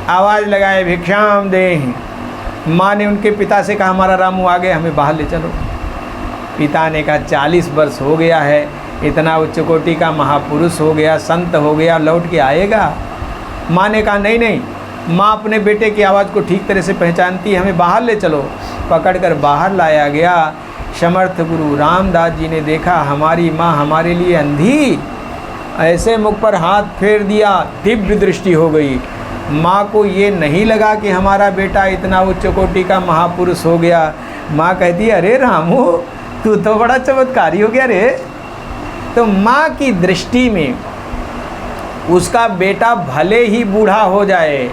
आवाज़ लगाए भिक्षाम दें। माँ ने उनके पिता से कहा हमारा रामू आ गए, हमें बाहर ले चलो। पिता ने कहा 40 वर्ष हो गया है, इतना उच्च कोटि का महापुरुष हो गया, संत हो गया, लौट के आएगा। माँ ने कहा नहीं नहीं, माँ अपने बेटे की आवाज़ को ठीक तरह से पहचानती है, हमें बाहर ले चलो। पकड़कर बाहर लाया गया। समर्थ गुरु रामदास जी ने देखा हमारी माँ हमारे लिए अंधी, ऐसे मुख पर हाथ फेर दिया, दिव्य दृष्टि हो गई। माँ को ये नहीं लगा कि हमारा बेटा इतना उच्च कोटि का महापुरुष हो गया। माँ कहती अरे रामू तू तो बड़ा चमत्कारी हो गया रे। तो माँ की दृष्टि में उसका बेटा भले ही बूढ़ा हो जाए,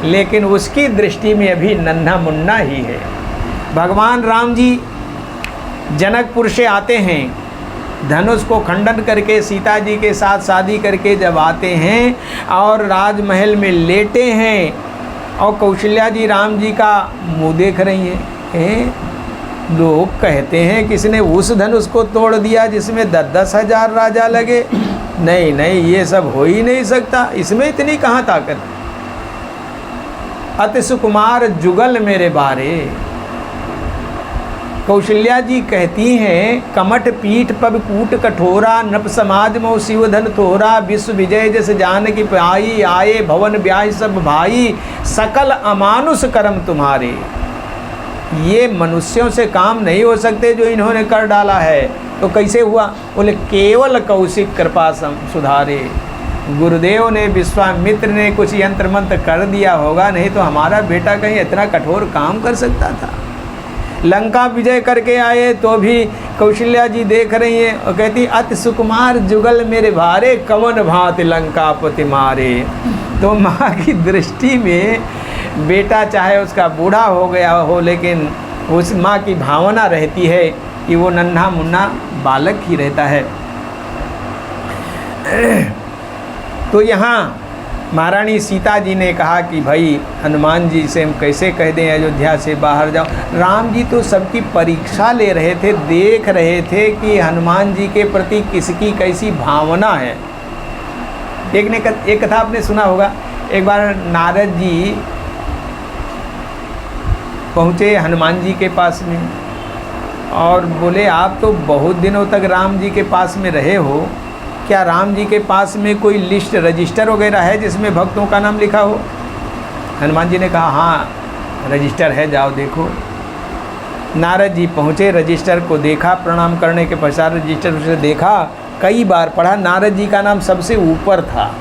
लेकिन उसकी दृष्टि में अभी नन्हा मुन्ना ही है। भगवान राम जी जनकपुर से आते हैं, धनुष को खंडन करके सीता जी के साथ शादी करके जब आते हैं और राजमहल में लेटे हैं, और कौशल्या जी राम जी का मुँह देख रही हैं। लोग कहते हैं किसने उस धनुष को तोड़ दिया जिसमें 10-10 हजार राजा लगे। नहीं नहीं, ये सब हो ही नहीं सकता, इसमें इतनी कहाँ ताकत। अति सुकुमार जुगल मेरे बारे। कौशल्या जी कहती हैं कमठ पीठ पब कूट कठोरा, नप समाज मो शिव धन तोरा, विश्व विजय जस जान की पाई, आए भवन ब्याह सब भाई, सकल अमानुष कर्म तुम्हारे। ये मनुष्यों से काम नहीं हो सकते जो इन्होंने कर डाला है। तो कैसे हुआ? बोले केवल कौशिक कृपा सुधारे। गुरुदेव ने विश्वामित्र ने कुछ यंत्र मंत्र कर दिया होगा, नहीं तो हमारा बेटा कहीं इतना कठोर काम कर सकता था। लंका विजय करके आए तो भी कौशल्या जी देख रही हैं और कहती अति सुकुमार जुगल मेरे भारे, कवन भांति लंकापति मारे। तो माँ की दृष्टि में बेटा चाहे उसका बूढ़ा हो गया हो, लेकिन उस माँ की भावना रहती है कि वो नन्हा मुन्ना बालक ही रहता है। तो यहाँ महारानी सीता जी ने कहा कि भाई हनुमान जी से हम कैसे कह दें अयोध्या से बाहर जाओ। राम जी तो सबकी परीक्षा ले रहे थे, देख रहे थे कि हनुमान जी के प्रति किसकी कैसी भावना है। एक कथा आपने सुना होगा, एक बार नारद जी पहुँचे हनुमान जी के पास में और बोले आप तो बहुत दिनों तक राम जी के पास में रहे हो, क्या राम जी के पास में कोई लिस्ट रजिस्टर वगैरह है जिसमें भक्तों का नाम लिखा हो? हनुमान जी ने कहा हाँ रजिस्टर है, जाओ देखो। नारद जी पहुँचे, रजिस्टर को देखा, प्रणाम करने के पश्चात रजिस्टर से देखा, कई बार पढ़ा, नारद जी का नाम सबसे ऊपर था,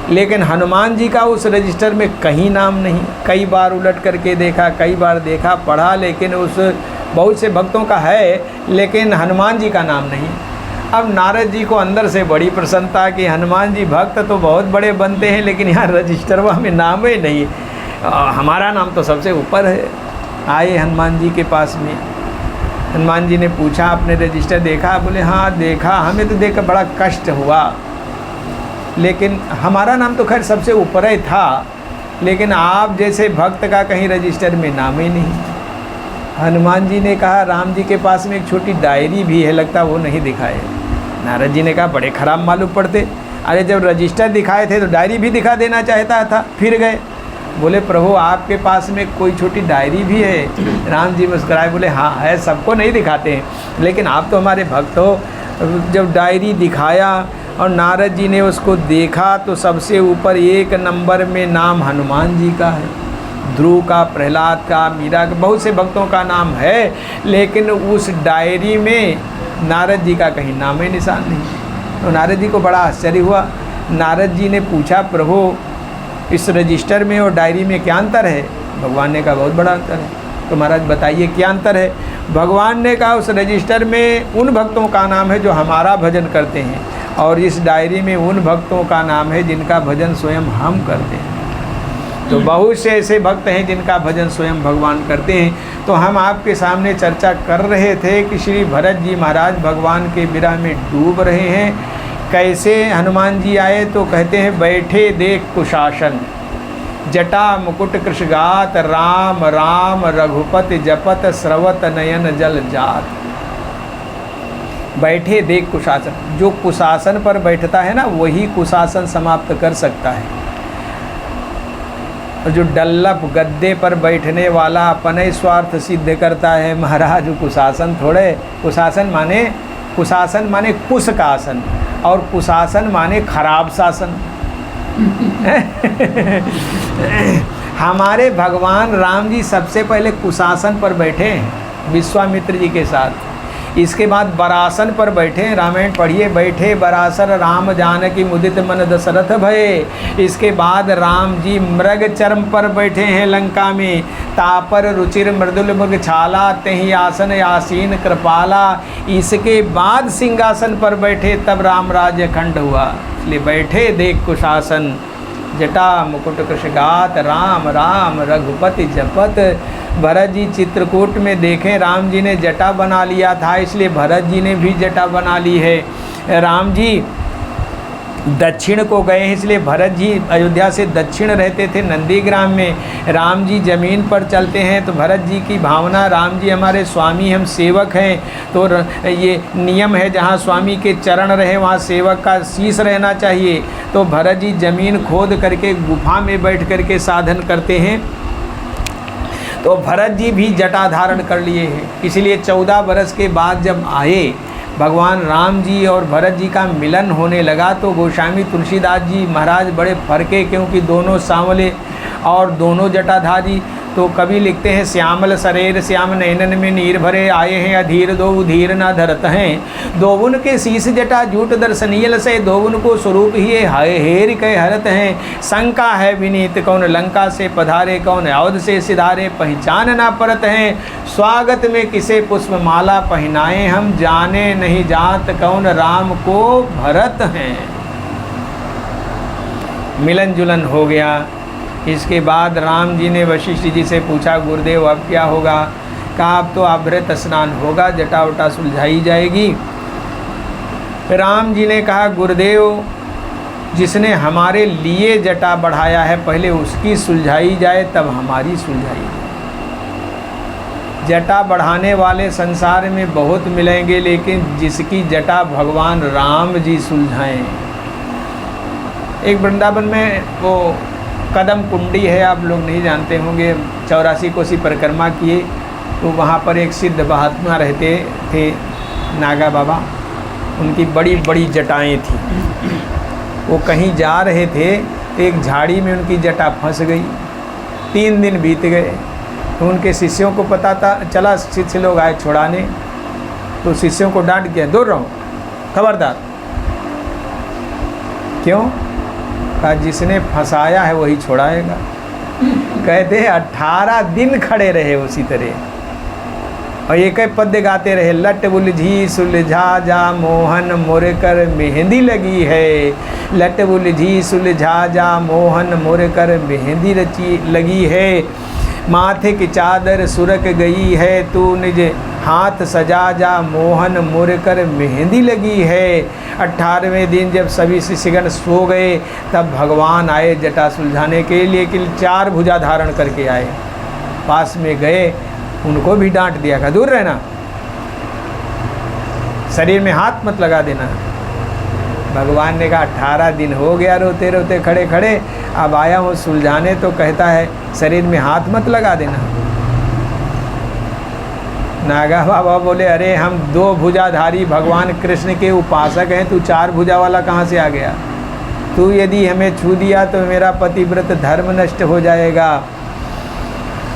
लेकिन हनुमान जी का उस रजिस्टर में कहीं नाम नहीं। कई बार उलट करके देखा, कई बार देखा, पढ़ा, लेकिन उस बहुत से भक्तों का है, लेकिन हनुमान जी का नाम नहीं। अब नारद जी को अंदर से बड़ी प्रसन्नता कि हनुमान जी भक्त तो बहुत बड़े बनते हैं, लेकिन यहाँ रजिस्टरवा में नाम ही नहीं, हमारा नाम तो सबसे ऊपर है। आए हनुमान जी के पास में, हनुमान जी ने पूछा आपने रजिस्टर देखा? बोले हाँ देखा, हमें तो देखकर बड़ा कष्ट हुआ, लेकिन हमारा नाम तो खैर सबसे ऊपर ही था, लेकिन आप जैसे भक्त का कहीं रजिस्टर में नाम ही नहीं। हनुमान जी ने कहा राम जी के पास में एक छोटी डायरी भी है, लगता वो नहीं दिखाए। नारद जी ने कहा बड़े खराब मालूम पड़ते, अरे जब रजिस्टर दिखाए थे तो डायरी भी दिखा देना चाहता था, फिर गए। बोले प्रभु आपके पास में कोई छोटी डायरी भी है? राम जी मुस्कुराए बोले हाँ है, सबको नहीं दिखाते हैं, लेकिन आप तो हमारे भक्त हो। जब डायरी दिखाया और नारद जी ने उसको देखा तो सबसे ऊपर 1 नंबर में नाम हनुमान जी का है। ध्रुव का, प्रहलाद का, मीरा का, बहुत से भक्तों का नाम है, लेकिन उस डायरी में नारद जी का कहीं नाम ही निशान नहीं। तो नारद जी को बड़ा आश्चर्य हुआ। नारद जी ने पूछा प्रभु इस रजिस्टर में और डायरी में क्या अंतर है? भगवान ने कहा बहुत बड़ा अंतर है। तो महाराज बताइए क्या अंतर है? भगवान ने कहा उस रजिस्टर में उन भक्तों का नाम है जो हमारा भजन करते हैं, और इस डायरी में उन भक्तों का नाम है जिनका भजन स्वयं हम करते हैं। तो बहुत से ऐसे भक्त हैं जिनका भजन स्वयं भगवान करते हैं। तो हम आपके सामने चर्चा कर रहे थे कि श्री भरत जी महाराज भगवान के विरह में डूब रहे हैं। कैसे हनुमान जी आए? तो कहते हैं बैठे देख कुशासन, जटा मुकुट कृषगात, राम राम रघुपति जपत, स्रवत नयन जल जात। बैठे देख कुशासन, जो कुशासन पर बैठता है ना वही कुशासन समाप्त कर सकता है। और जो डल्लप गद्दे पर बैठने वाला अपने स्वार्थ सिद्ध करता है महाराज, कुशासन थोड़े। कुशासन माने कुश का आसन, और कुशासन माने खराब शासन। हमारे भगवान राम जी सबसे पहले कुशासन पर बैठे हैं विश्वामित्र जी के साथ, इसके बाद बरासन पर बैठे। रामायण पढ़िए, बैठे बरासन राम जानकी मुदित मन दशरथ भये। इसके बाद राम जी मृग चर्म पर बैठे हैं लंका में, तापर रुचिर मृदुल मृग छाला, तहि आसन आसीन कृपाला। इसके बाद सिंहासन पर बैठे, तब राम राज्य खंड हुआ। इसलिए बैठे देख कुशासन, जटा मुकुट कृषगात, राम राम रघुपति जपत। भरत जी चित्रकूट में देखें, राम जी ने जटा बना लिया था, इसलिए भरत जी ने भी जटा बना ली है। राम जी दक्षिण को गए हैं, इसलिए भरत जी अयोध्या से दक्षिण रहते थे नंदीग्राम में। राम जी ज़मीन पर चलते हैं तो भरत जी की भावना, राम जी हमारे स्वामी, हम सेवक हैं, तो ये नियम है जहाँ स्वामी के चरण रहे वहाँ सेवक का शीश रहना चाहिए। तो भरत जी ज़मीन खोद करके गुफा में बैठ करके साधन करते हैं। तो भरत जी भी जटा धारण कर लिए हैं। इसलिए 14 बरस के बाद जब आए भगवान राम जी और भरत जी का मिलन होने लगा, तो गोस्वामी तुलसीदास जी महाराज बड़े फरके, क्योंकि दोनों सांवले और दोनों जटाधारी। तो कवि लिखते हैं, श्यामल सरेर श्याम नैनन में नीर भरे, आए हैं अधीर दो धीर न धरत हैं। दोवन के शीस जटा जूट दर्शनीयल से, दोवन को स्वरूप ही हेर कह हरत हैं। शंका है विनीत कौन लंका से पधारे, कौन अवध से सिधारे, पहचान ना परत हैं। स्वागत में किसे पुष्प माला पहनाए, हम जाने नहीं जात कौन राम को भरत हैं। मिलन जुलन हो गया। इसके बाद राम जी ने वशिष्ठ जी से पूछा, गुरुदेव अब क्या होगा? कहा अब तो अभृत स्नान होगा, जटा उटा सुलझाई जाएगी। राम जी ने कहा, गुरुदेव जिसने हमारे लिए जटा बढ़ाया है पहले उसकी सुलझाई जाए, तब हमारी सुलझाई जाए। जटा बढ़ाने वाले संसार में बहुत मिलेंगे, लेकिन जिसकी जटा भगवान राम जी सुलझाएं। एक वृंदावन में वो कदम कुंडी है, आप लोग नहीं जानते होंगे, 84 कोसी परिक्रमा किए, तो वहाँ पर एक सिद्ध महात्मा रहते थे, नागा बाबा। उनकी बड़ी बड़ी जटाएं थी। वो कहीं जा रहे थे तो एक झाड़ी में उनकी जटा फंस गई। 3 दिन बीत गए। तो उनके शिष्यों को पता चला, शिष्य लोग आए छुड़ाने। तो शिष्यों को डांट दिया, दूर रहो, खबरदार। क्यों? कहा जिसने फंसाया है वही छुड़ाएगा। कहते हैं 18 दिन खड़े रहे उसी तरह। और एक ही पद्य गाते रहे, लट उलझी सुलझा जा मोहन मोरे कर मेहंदी लगी है, लट उलझी सुलझा जा मोहन मोरे कर मेहंदी रची लगी है, माथे की चादर सुरक गई है, तू निज हाथ सजा जा मोहन मोरे कर मेहंदी लगी है। 18वें दिन जब सभी शिष्यगण सो गए तब भगवान आए जटा सुलझाने के लिए कि 4 भुजा धारण करके आए। पास में गए, उनको भी डांट दिया, कहा दूर रहना, शरीर में हाथ मत लगा देना। भगवान ने कहा 18 दिन हो गया रोते रोते खड़े खड़े, अब आया हूँ सुलझाने तो कहता है शरीर में हाथ मत लगा देना। नागा बाबा बोले, अरे हम 2 भुजाधारी भगवान कृष्ण के उपासक हैं, तू 4 भुजा वाला कहाँ से आ गया? तू यदि हमें छू दिया तो मेरा पतिव्रत धर्म नष्ट हो जाएगा।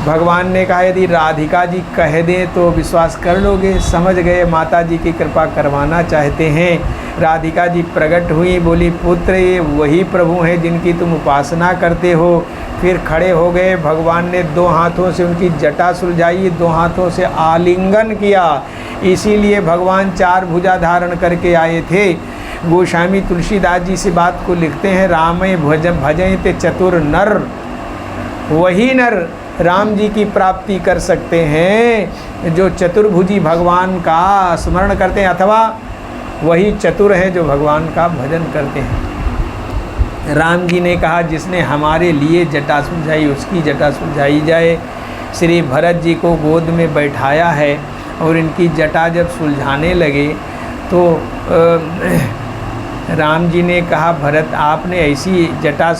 भगवान ने कहा यदि राधिका जी कह दें तो विश्वास कर लोगे? समझ गए माता जी की कृपा करवाना चाहते हैं। राधिका जी प्रकट हुई, बोली पुत्र ये वही प्रभु हैं जिनकी तुम उपासना करते हो। फिर खड़े हो गए, भगवान ने 2 हाथों से उनकी जटा सुलझाई, 2 हाथों से आलिंगन किया। इसीलिए भगवान 4 भुजा धारण करके आए थे। गोस्वामी तुलसीदास जी से बात को लिखते हैं, रामय भजय ते चतुर नर, वही नर राम जी की प्राप्ति कर सकते हैं जो चतुर्भुजी भगवान का स्मरण करते हैं, अथवा वही चतुर हैं जो भगवान का भजन करते हैं। राम जी ने कहा जिसने हमारे लिए जटा सुलझाई उसकी जटा सुलझाई जाए। श्री भरत जी को गोद में बैठाया है और इनकी जटा जब सुलझाने लगे तो राम जी ने कहा भरत आपने ऐसी जटा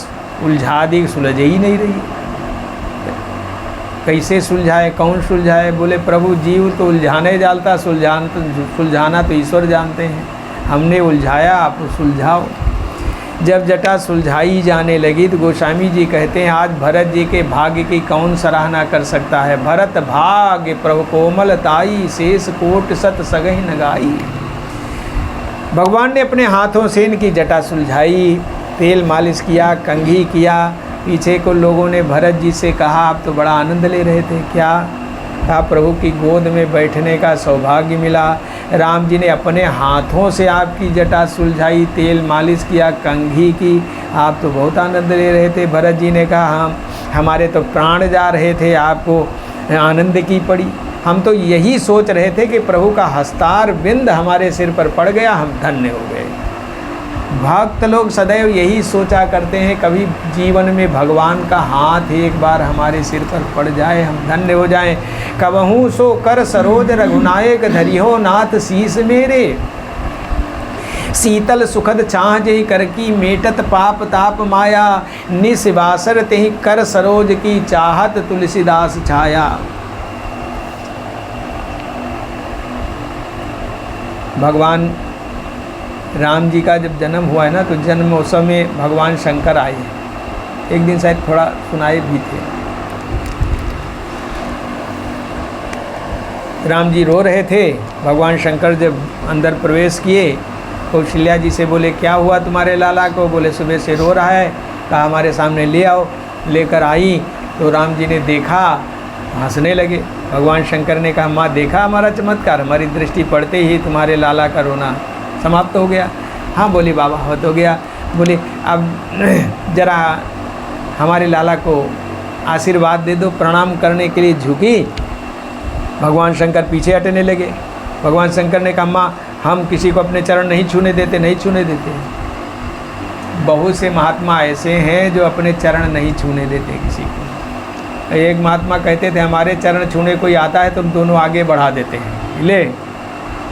उलझा दी, सुलझ ही नहीं रही, कैसे सुलझाए, कौन सुलझाए? बोले प्रभु जीव तो उलझाने डालता, सुलझाना तो ईश्वर जानते हैं, हमने उलझाया, आप सुलझाओ। जब जटा सुलझाई जाने लगी तो गोस्वामी जी कहते हैं आज भरत जी के भाग्य की कौन सराहना कर सकता है। भरत भाग्य प्रभु कोमल ताई, शेष कोट सत सगहि न गाई। भगवान ने अपने हाथों से इनकी जटा सुलझाई, तेल मालिश किया, कंघी किया। पीछे को लोगों ने भरत जी से कहा आप तो बड़ा आनंद ले रहे थे, क्या? कहा प्रभु की गोद में बैठने का सौभाग्य मिला। राम जी ने अपने हाथों से आपकी जटा सुलझाई, तेल मालिश किया, कंघी की, आप तो बहुत आनंद ले रहे थे। भरत जी ने कहा हमारे तो प्राण जा रहे थे, आपको आनंद की पड़ी। हम तो यही सोच रहे थे कि प्रभु का हस्तार बिंद हमारे सिर पर पड़ गया, हम धन्य हो गए। भक्त लोग सदैव यही सोचा करते हैं कभी जीवन में भगवान का हाथ एक बार हमारे सिर पर पड़ जाए, हम धन्य हो जाएं। कबहू सो कर सरोज रघुनायक धरिहो नाथ शीस मेरे, शीतल सुखद छाह जही कर की मेटत पाप ताप माया, निस्वासर तेहि कर सरोज की चाहत तुलसीदास छाया। भगवान राम जी का जब जन्म हुआ है ना तो जन्मोत्सव में भगवान शंकर आए। एक दिन शायद थोड़ा सुनाए भी थे। राम जी रो रहे थे, भगवान शंकर जब अंदर प्रवेश किए कौशल्या जी से बोले क्या हुआ तुम्हारे लाला को? बोले सुबह से रो रहा है। कहा हमारे सामने ले आओ। लेकर आई तो राम जी ने देखा, हंसने लगे। भगवान शंकर ने कहा माँ देखा हमारा चमत्कार, हमारी दृष्टि पड़ते ही तुम्हारे लाला का रोना समाप्त हो गया। हाँ बोली बाबा हो तो गया। बोले अब जरा हमारे लाला को आशीर्वाद दे दो। प्रणाम करने के लिए झुकी, भगवान शंकर पीछे हटने लगे। भगवान शंकर ने कहा माँ हम किसी को अपने चरण नहीं छूने देते, नहीं छूने देते। बहुत से महात्मा ऐसे हैं जो अपने चरण नहीं छूने देते किसी को। एक महात्मा कहते थे हमारे चरण छूने कोई आता है तो हम दोनों आगे बढ़ा देते हैं, ले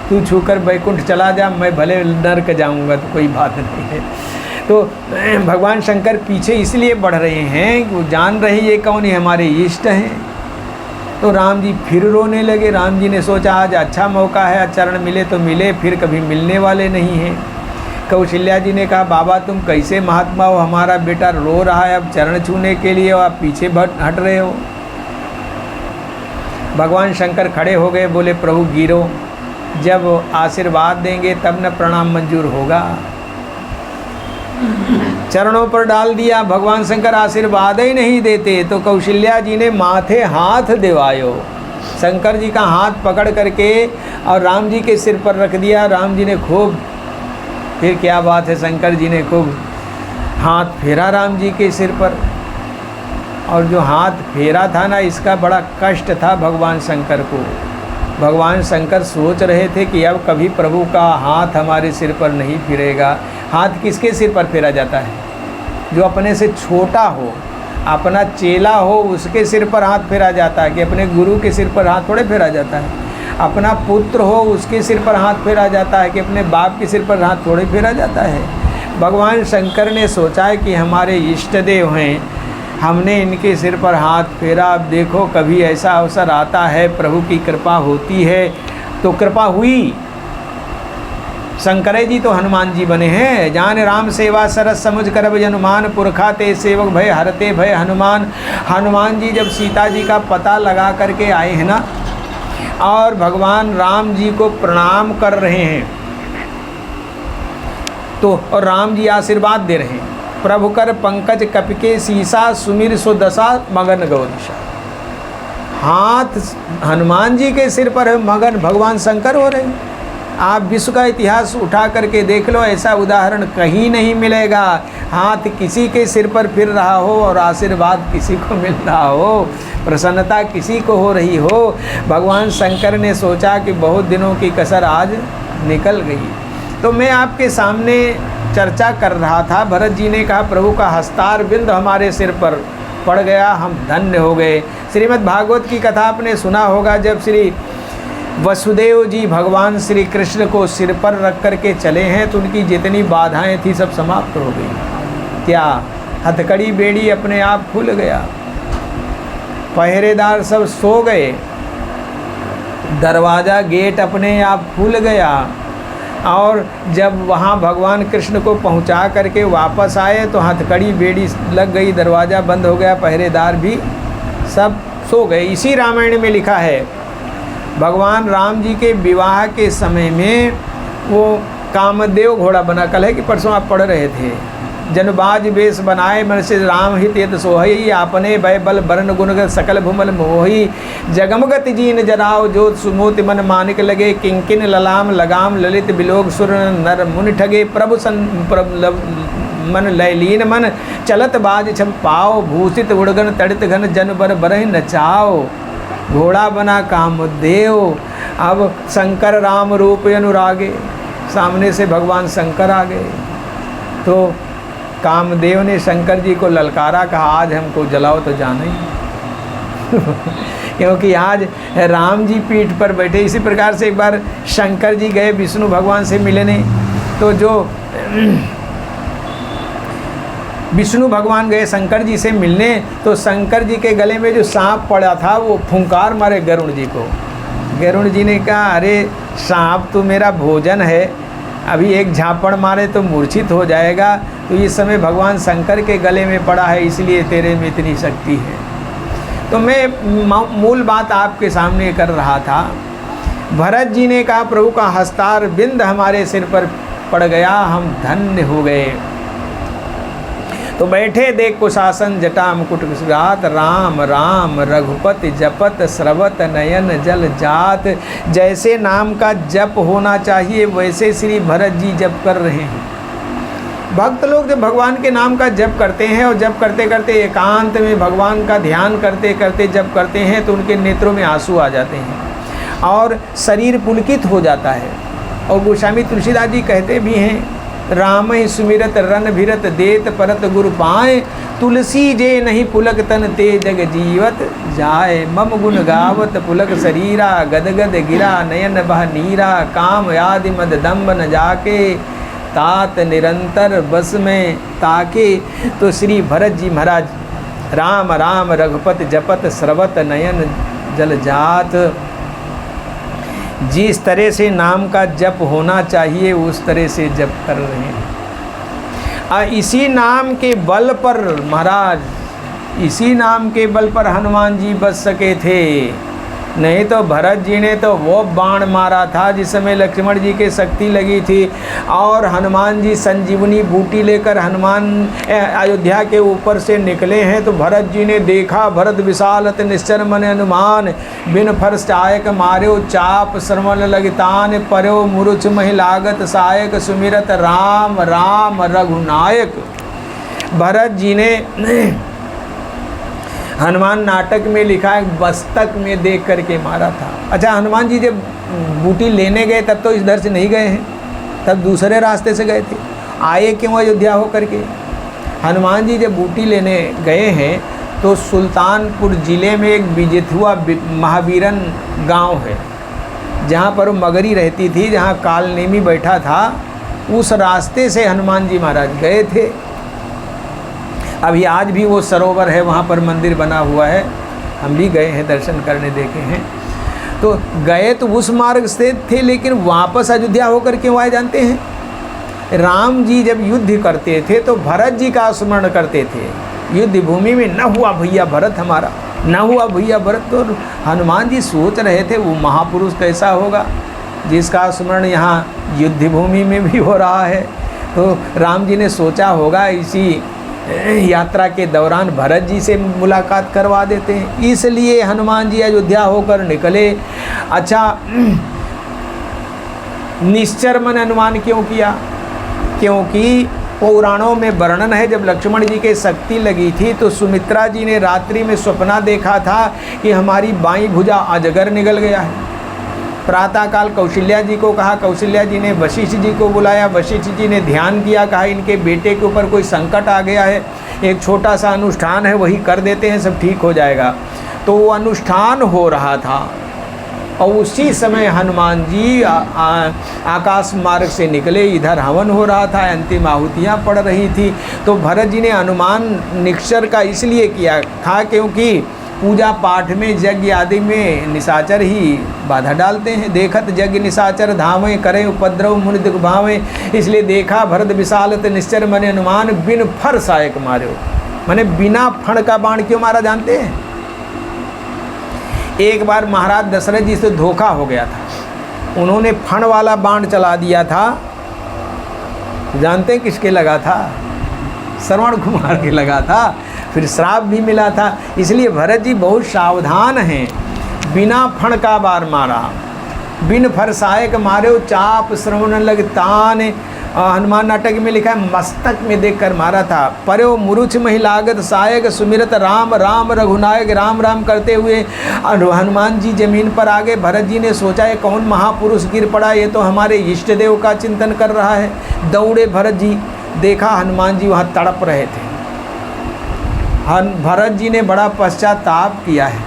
तू छूकर वैकुंठ चला जा, मैं भले नरक जाऊंगा तो कोई बात नहीं है। तो भगवान शंकर पीछे इसलिए बढ़ रहे हैं कि वो जान रहे ये कौन है, हमारे इष्ट हैं। तो राम जी फिर रोने लगे। राम जी ने सोचा आज अच्छा मौका है, चरण मिले तो मिले, फिर कभी मिलने वाले नहीं हैं। कौशल्या जी ने कहा बाबा तुम कैसे महात्मा हो, हमारा बेटा रो रहा है अब चरण छूने के लिए और आप पीछे हट रहे हो। भगवान शंकर खड़े हो गए, बोले प्रभु गिरो, जब आशीर्वाद देंगे तब न प्रणाम मंजूर होगा। चरणों पर डाल दिया। भगवान शंकर आशीर्वाद ही नहीं देते तो कौशल्या जी ने माथे हाथ दिवायो। शंकर जी का हाथ पकड़ करके और राम जी के सिर पर रख दिया। राम जी ने खूब, फिर क्या बात है, शंकर जी ने खूब हाथ फेरा राम जी के सिर पर। और जो हाथ फेरा था ना, इसका बड़ा कष्ट था भगवान शंकर को। भगवान शंकर सोच रहे थे कि अब कभी प्रभु का हाथ हमारे सिर पर नहीं फिरेगा। हाथ किसके सिर पर फेरा जाता है? जो अपने से छोटा हो, अपना चेला हो, उसके सिर पर हाथ फेरा जाता है कि अपने गुरु के सिर पर हाथ थोड़े फेरा जाता है। अपना पुत्र हो, उसके सिर पर हाथ फेरा जाता है कि अपने बाप के सिर पर हाथ थोड़े फेरा जाता है। भगवान शंकर ने सोचा है कि हमारे इष्ट देव हैं, हमने इनके सिर पर हाथ फेरा, अब देखो कभी ऐसा अवसर आता है, प्रभु की कृपा होती है। तो कृपा हुई। शंकरे जी तो हनुमान जी बने हैं। जान राम सेवा सरस समुझ करब जनुमान, पुरखा ते सेवक भय हरते भय हनुमान। हनुमान जी जब सीता जी का पता लगा करके आए हैं ना, और भगवान राम जी को प्रणाम कर रहे हैं, तो और राम जी आशीर्वाद दे रहे हैं, प्रभु कर पंकज कपिके सीसा, सुमिर सो दशा मगन गौरीशा। हाथ हनुमान जी के सिर पर मगन भगवान शंकर हो रहे हैं। आप विश्व का इतिहास उठा करके देख लो, ऐसा उदाहरण कहीं नहीं मिलेगा। हाथ किसी के सिर पर फिर रहा हो और आशीर्वाद किसी को मिल रहा हो, प्रसन्नता किसी को हो रही हो। भगवान शंकर ने सोचा कि बहुत दिनों की कसर आज निकल गई। तो मैं आपके सामने चर्चा कर रहा था, भरत जी ने कहा प्रभु का हस्तार बिंद हमारे सिर पर पड़ गया, हम धन्य हो गए। श्रीमद् भागवत की कथा आपने सुना होगा, जब श्री वसुदेव जी भगवान श्री कृष्ण को सिर पर रख करके चले हैं तो उनकी जितनी बाधाएं थी सब समाप्त हो गई। क्या हथकड़ी बेड़ी अपने आप खुल गया, पहरेदार सब सो गए, दरवाज़ा गेट अपने आप खुल गया। और जब वहाँ भगवान कृष्ण को पहुँचा करके वापस आए तो हथकड़ी बेड़ी लग गई, दरवाज़ा बंद हो गया, पहरेदार भी सब सो गए। इसी रामायण में लिखा है, भगवान राम जी के विवाह के समय में वो कामदेव घोड़ा बना, कल है कि परसों आप पढ़ रहे थे, जनबाज वेश बनाए मन से राम हित यत सोहई, आपने भय बल बरन गुणगत सकल भूमल मोही, जगमगत जीन जराव जोत सुमोति मन मानिक लगे, किंकिन ललाम लगाम ललित बिलोक सुर नर मुनि ठगे, मन लयलीन मन चलत बाज छम पाओ, भूषित उड़गन तड़ित घन जन बर बरह नचाओ। घोड़ा बना कामदेव। अब शंकर राम रूप अनुरागे, सामने से भगवान शंकर आ गए। तो कामदेव ने शंकर जी को ललकारा, कहा आज हमको जलाओ तो जाना ही क्योंकि आज राम जी पीठ पर बैठे। इसी प्रकार से एक बार शंकर जी गए विष्णु भगवान से मिलने, तो जो विष्णु भगवान गए शंकर जी से मिलने, तो शंकर जी के गले में जो सांप पड़ा था वो फुंकार मारे गरुड़ जी को। गरुड़ जी ने कहा अरे सांप तो मेरा भोजन है, अभी एक झापड़ मारे तो मूर्छित हो जाएगा। तो इस समय भगवान शंकर के गले में पड़ा है, इसलिए तेरे में इतनी शक्ति है। तो मैं मूल बात आपके सामने कर रहा था। भरत जी ने कहा प्रभु का हस्तार बिंद हमारे सिर पर पड़ गया, हम धन्य हो गए। तो बैठे देख कुशासन जटा मुकुट गुजरात, राम राम रघुपति जपत स्रवत नयन जल जात। जैसे नाम का जप होना चाहिए वैसे श्री भरत जी जप कर रहे हैं। भक्त लोग जब भगवान के नाम का जप करते हैं और जप करते करते एकांत में भगवान का ध्यान करते करते जप करते हैं तो उनके नेत्रों में आंसू आ जाते हैं और शरीर पुलकित हो जाता है। और गोस्वामी तुलसीदास जी कहते भी हैं, राम ही सुमिरत रन भिरत देत परत गुरु पाए, तुलसी जे नहीं पुलक तन ते जग जीवत जाए। मम गुण गावत पुलक शरीरा, गदगद गिरा नयन बह नीरा, काम आदि मद दम्ब न जाके, तात निरंतर बस में ताके। तो श्री भरत जी महाराज राम राम रघुपति जपत स्रवत नयन जल जात, जिस तरह से नाम का जप होना चाहिए उस तरह से जप कर रहे हैं। इसी नाम के बल पर महाराज, इसी नाम के बल पर हनुमान जी बच सके थे। नहीं तो भरत जी ने तो वो बाण मारा था जिस समय लक्ष्मण जी के शक्ति लगी थी, और हनुमान जी संजीवनी बूटी लेकर हनुमान अयोध्या के ऊपर से निकले हैं। तो भरत जी ने देखा, भरत विशालत निश्चर मन हनुमान, बिन फर सहायक मार्यो चाप श्रवण लगितान, पर्यो मुरुच महि लागत सहायक, सुमिरत राम राम रघुनायक। भरत जी ने हनुमान नाटक में लिखा है बस्तक में देख करके मारा था। अच्छा, हनुमान जी जब बूटी लेने गए तब तो इधर से नहीं गए हैं, तब दूसरे रास्ते से गए थे। आए क्यों अयोध्या हो करके? हनुमान जी जब बूटी लेने गए हैं तो सुल्तानपुर ज़िले में एक बिजेथुआ महावीरन गांव है, जहां पर मगरी रहती थी, जहां कालनेमी बैठा था, उस रास्ते से हनुमान जी महाराज गए थे। अभी आज भी वो सरोवर है, वहाँ पर मंदिर बना हुआ है, हम भी गए हैं, दर्शन करने देखे हैं। तो गए तो उस मार्ग से थे, लेकिन वापस अयोध्या होकर क्यों आए जानते हैं? राम जी जब युद्ध करते थे तो भरत जी का स्मरण करते थे। युद्ध भूमि में न हुआ भैया भरत हमारा, न हुआ भैया भरत। तो हनुमान जी सोच रहे थे वो महापुरुष कैसा होगा जिसका स्मरण यहाँ युद्ध भूमि में भी हो रहा है। तो राम जी ने सोचा होगा इसी यात्रा के दौरान भरत जी से मुलाकात करवा देते हैं, इसलिए हनुमान जी अयोध्या होकर निकले। अच्छा, निश्चर मन हनुमान क्यों किया? क्योंकि पुराणों में वर्णन है, जब लक्ष्मण जी के शक्ति लगी थी तो सुमित्रा जी ने रात्रि में सपना देखा था कि हमारी बाईं भुजा अजगर निकल गया है। प्रातःकाल कौशल्या जी को कहा, कौशल्या जी ने वशिष्ठ जी को बुलाया, वशिष्ठ जी ने ध्यान किया, कहा इनके बेटे के ऊपर कोई संकट आ गया है, एक छोटा सा अनुष्ठान है वही कर देते हैं, सब ठीक हो जाएगा। तो वो अनुष्ठान हो रहा था और उसी समय हनुमान जी आकाश मार्ग से निकले, इधर हवन हो रहा था, अंतिम आहुतियाँ पड़ रही थी। तो भरत जी ने अनुमान निश्चर का इसलिए किया था क्योंकि पूजा पाठ में यज्ञ आदि में निशाचर ही बाधा डालते हैं। देखत यज्ञ निशाचर धावे, करे उपद्रव मुनि दुख भावे, इसलिए देखा भरत विशालत निश्चर मन हनुमान, बिन फर सहायक मार्यो। मैंने बिना फण का बाण क्यों मारा जानते हैं? एक बार महाराज दशरथ जी से धोखा हो गया था, उन्होंने फण वाला बाण चला दिया था। जानते हैं किसके लगा था? श्रवण कुमार के लगा था, फिर श्राप भी मिला था। इसलिए भरत जी बहुत सावधान हैं, बिना फण का बार मारा, बिन फर सहायक मारे चाप श्रवण लगतान। हनुमान नाटक में लिखा है मस्तक में देखकर मारा था। पर्यो मुरुच महि लागत सहायक, सुमिरत राम राम रघुनायक। राम राम करते हुए हनुमान जी जमीन पर आ गए। भरत जी ने सोचा ये कौन महापुरुष गिर पड़ा, ये तो हमारे इष्ट देव का चिंतन कर रहा है। दौड़े भरत जी, देखा हनुमान जी वहाँ तड़प रहे थे। भरत जी ने बड़ा पश्चाताप किया है।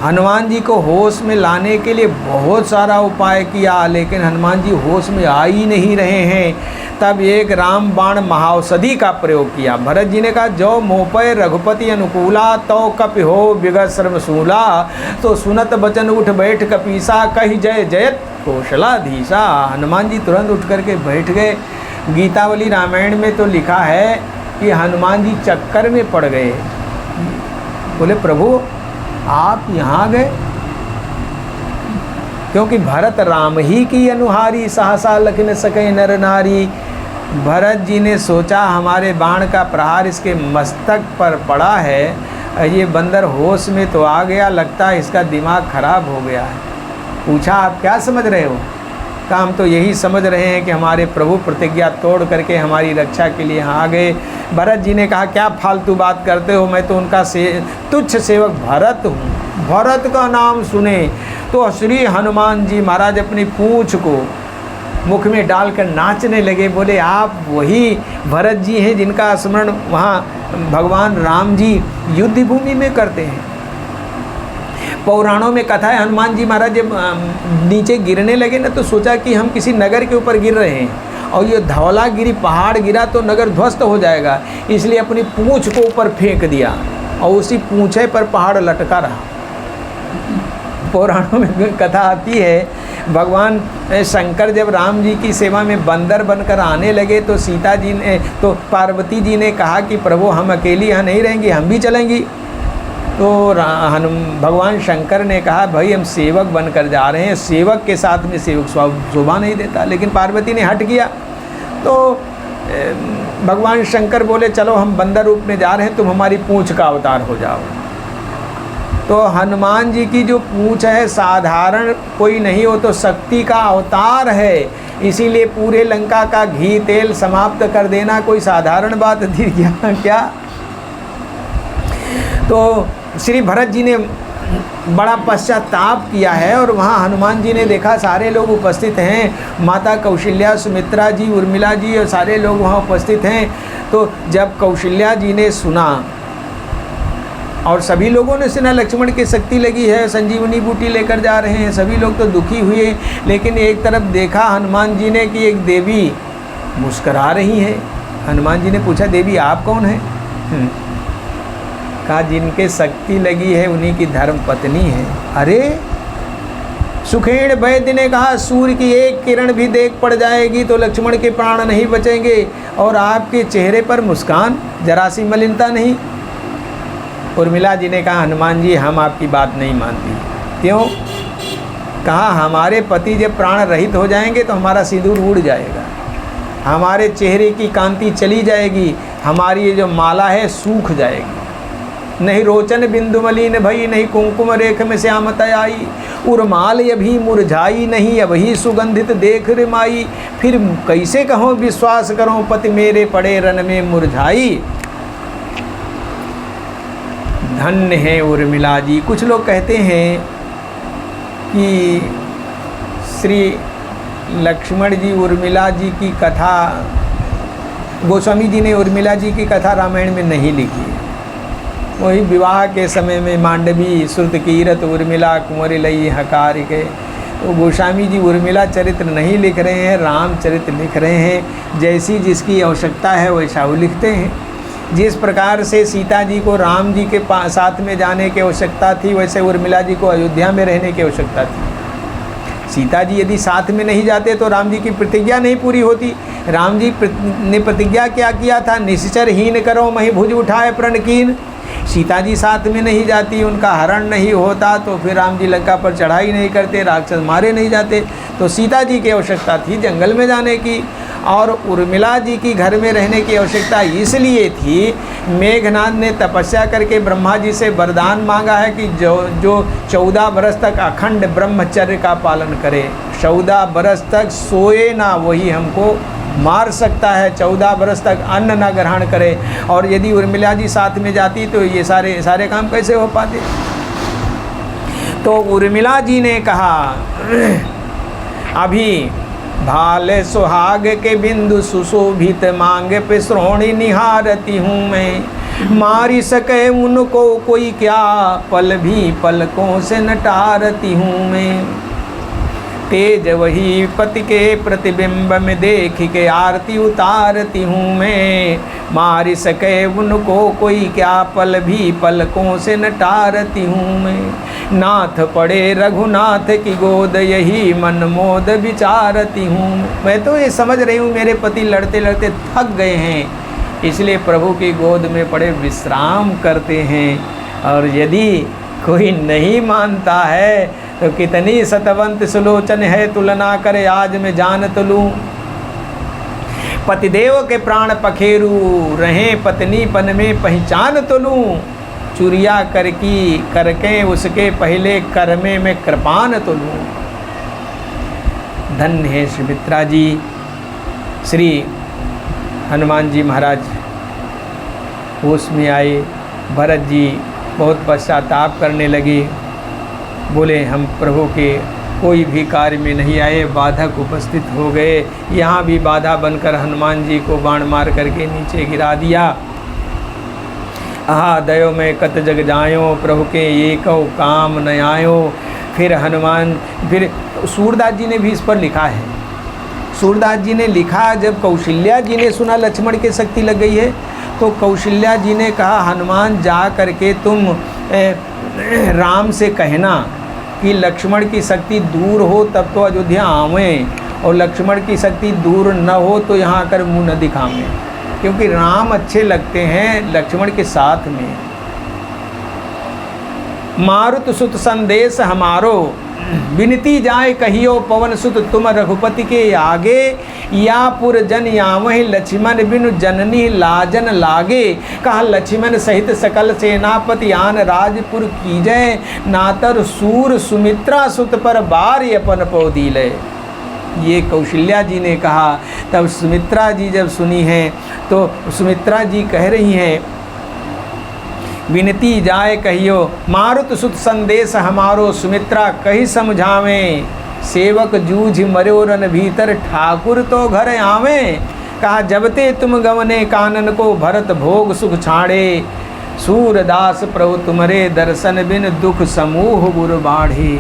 हनुमान जी को होश में लाने के लिए बहुत सारा उपाय किया, लेकिन हनुमान जी होश में आ ही नहीं रहे हैं। तब एक राम बाण महाऔषधि का प्रयोग किया। भरत जी ने कहा जो मोपय रघुपति अनुकूला, तो कपि हो विगत सर्वशूला। तो सुनत बचन उठ बैठ कपीसा, कही जय जयत कौशलाधीशा। हनुमान जी तुरंत उठ करके बैठ गए। गीतावली रामायण में तो लिखा है कि हनुमान जी चक्कर में पड़ गए। बोले प्रभु आप यहाँ गए? क्योंकि भरत राम ही की अनुहारी, सहसा लख न सके नर नारी। भरत जी ने सोचा हमारे बाण का प्रहार इसके मस्तक पर पड़ा है, ये बंदर होश में तो आ गया, लगता है इसका दिमाग खराब हो गया है। पूछा आप क्या समझ रहे हो? कहा हम तो यही समझ रहे हैं कि हमारे प्रभु प्रतिज्ञा तोड़ करके हमारी रक्षा के लिए यहाँ आ गए। भरत जी ने कहा क्या फालतू बात करते हो, मैं तो उनका तुच्छ सेवक भरत हूँ। भरत का नाम सुने तो श्री हनुमान जी महाराज अपनी पूँछ को मुख में डालकर नाचने लगे। बोले आप वही भरत जी हैं जिनका स्मरण वहाँ भगवान राम जी युद्ध भूमि में करते हैं। पौराणों में कथा है हनुमान जी महाराज जब नीचे गिरने लगे ना तो सोचा कि हम किसी नगर के ऊपर गिर रहे हैं और ये धौलागिरी पहाड़ गिरा तो नगर ध्वस्त हो जाएगा, इसलिए अपनी पूँछ को ऊपर फेंक दिया और उसी पूँछे पर पहाड़ लटका रहा। पौराणों में कथा आती है भगवान शंकर जब राम जी की सेवा में बंदर बनकर आने लगे तो सीता जी ने तो पार्वती जी ने कहा कि प्रभु हम अकेली यहाँ नहीं रहेंगी, हम भी चलेंगी। तो भगवान शंकर ने कहा भाई हम सेवक बनकर जा रहे हैं, सेवक के साथ में सेवक शोभा नहीं देता। लेकिन पार्वती ने हट किया। तो भगवान शंकर बोले चलो हम बंदर रूप में जा रहे हैं, तुम हमारी पूंछ का अवतार हो जाओ। तो हनुमान जी की जो पूंछ है साधारण कोई नहीं, हो तो शक्ति का अवतार है। इसीलिए पूरे लंका का घी तेल समाप्त कर देना कोई साधारण बात थी क्या? तो श्री भरत जी ने बड़ा पश्चाताप किया है। और वहाँ हनुमान जी ने देखा सारे लोग उपस्थित हैं, माता कौशल्या, सुमित्रा जी, उर्मिला जी और सारे लोग वहाँ उपस्थित हैं। तो जब कौशल्या जी ने सुना और सभी लोगों ने सुना लक्ष्मण की शक्ति लगी है, संजीवनी बूटी लेकर जा रहे हैं, सभी लोग तो दुखी हुए। लेकिन एक तरफ देखा हनुमान जी ने कि एक देवी मुस्करा रही है। हनुमान जी ने पूछा देवी आप कौन है? कहा जिनके शक्ति लगी है उन्हीं की धर्म पत्नी है। अरे सुखेण वैद्य ने कहा सूर्य की एक किरण भी देख पड़ जाएगी तो लक्ष्मण के प्राण नहीं बचेंगे, और आपके चेहरे पर मुस्कान, जरा सी मलिनता नहीं। उर्मिला जी ने कहा हनुमान जी हम आपकी बात नहीं मानती। क्यों? कहा हमारे पति जब प्राण रहित हो जाएंगे तो हमारा सिंदूर उड़ जाएगा, हमारे चेहरे की कांति चली जाएगी, हमारी ये जो माला है सूख जाएगी। नहीं रोचन बिंदु मलिन भई, नहीं कुंकुम रेख में श्यामता आई, उर्माल अभी मुरझाई नहीं, अभी सुगंधित देख रे माई। फिर कैसे कहूँ विश्वास करूँ पति मेरे पड़े रन में मुरझाई। धन्य है उर्मिला जी। कुछ लोग कहते हैं कि श्री लक्ष्मण जी उर्मिला जी की कथा, गोस्वामी जी ने उर्मिला जी की कथा रामायण में नहीं लिखी है। वही विवाह के समय में मांडवी श्रुत कीरत उर्मिला कुंवरी लई हकार के, तो गोस्वामी जी उर्मिला चरित्र नहीं लिख रहे हैं, रामचरित्र लिख रहे हैं। जैसी जिसकी आवश्यकता है वैसा वो लिखते हैं। जिस प्रकार से सीता जी को राम जी के साथ में जाने की आवश्यकता थी, वैसे उर्मिला जी को अयोध्या में रहने की आवश्यकता थी। सीता जी यदि साथ में नहीं जाते तो राम जी की प्रतिज्ञा नहीं पूरी होती। राम जी ने प्रतिज्ञा क्या किया था? निश्चर हीन करो मही भुज उठाए प्रण कीन। सीता जी साथ में नहीं जाती, उनका हरण नहीं होता, तो फिर राम जी लंका पर चढ़ाई नहीं करते, राक्षस मारे नहीं जाते। तो सीता जी की आवश्यकता थी जंगल में जाने की, और उर्मिला जी की घर में रहने की आवश्यकता इसलिए थी, मेघनाथ ने तपस्या करके ब्रह्मा जी से वरदान मांगा है कि जो 14 बरस तक अखंड ब्रह्मचर्य का पालन करे, 14 बरस तक सोए ना, वही हमको मार सकता है। 14 बरस तक अन्न ना ग्रहण करे। और यदि उर्मिला जी साथ में जाती तो ये सारे काम कैसे हो पाते? तो उर्मिला जी ने कहा अभी भाले सुहाग के बिंदु सुशोभित मांग पे श्रोणी निहारती हूँ मैं, मारी सके उनको कोई क्या, पल भी पलकों से न टारती हूँ मैं। तेज वही पति के प्रतिबिंब में देख के आरती उतारती हूँ मैं, मारी सके उनको कोई क्या, पल भी पलकों से न टारती हूँ मैं। नाथ पड़े रघुनाथ की गोद यही मन मोद विचारती हूँ मैं। तो ये समझ रही हूँ मेरे पति लड़ते लड़ते थक गए हैं, इसलिए प्रभु की गोद में पड़े विश्राम करते हैं। और यदि कोई नहीं मानता है तो कितनी सतवंत सुलोचन है, तुलना करे आज मैं जान तो लूँ। पतिदेव के प्राण पखेरू रहे पत्नीपन में पहचान तो लूँ, चुरिया करके उसके पहले कर्मे में कृपान तो लूँ। धन्य है सुमित्रा जी। श्री हनुमान जी महाराज होश में आए, भरत जी बहुत पश्चाताप करने लगे, बोले हम प्रभु के कोई भी कार्य में नहीं आए, बाधक उपस्थित हो गए। यहाँ भी बाधा बनकर हनुमान जी को बाण मार करके नीचे गिरा दिया। आहा दयो में कत जग जायो, प्रभु के एको काम न आयो। फिर सूरदास जी ने भी इस पर लिखा है। सूरदास जी ने लिखा, जब कौशल्या जी ने सुना लक्ष्मण की शक्ति लग गई है, तो कौशल्या जी ने कहा हनुमान जा करके तुम राम से कहना कि लक्ष्मण की शक्ति दूर हो तब तो अयोध्या आवें, और लक्ष्मण की शक्ति दूर न हो तो यहाँ आकर मुँह न दिखावें, क्योंकि राम अच्छे लगते हैं लक्ष्मण के साथ में। मारुत सुत संदेश हमारो, विनती जाए कहियो पवन सुत तुम रघुपति के आगे, या पुर जन यावहि लक्ष्मण बिनु जननी लाजन लागे। कहा लक्ष्मण सहित सकल सेनापति आन राजपुर कीजय, नातर सूर सुमित्रा सुत पर बार अपन पौधी ले। ये कौशल्या जी ने कहा। तब सुमित्रा जी जब सुनी है तो सुमित्रा जी कह रही हैं, विनती जाए कहियो मारुत सुत संदेश हमारो, सुमित्रा कही समझावें, सेवक जूझ मर्यो रन भीतर ठाकुर तो घर आवें। कहा जबते तुम गवने कानन को भरत भोग सुख छाड़े, सूरदास प्रभु तुम्हारे दर्शन बिन दुख समूह गुरु बाढ़े।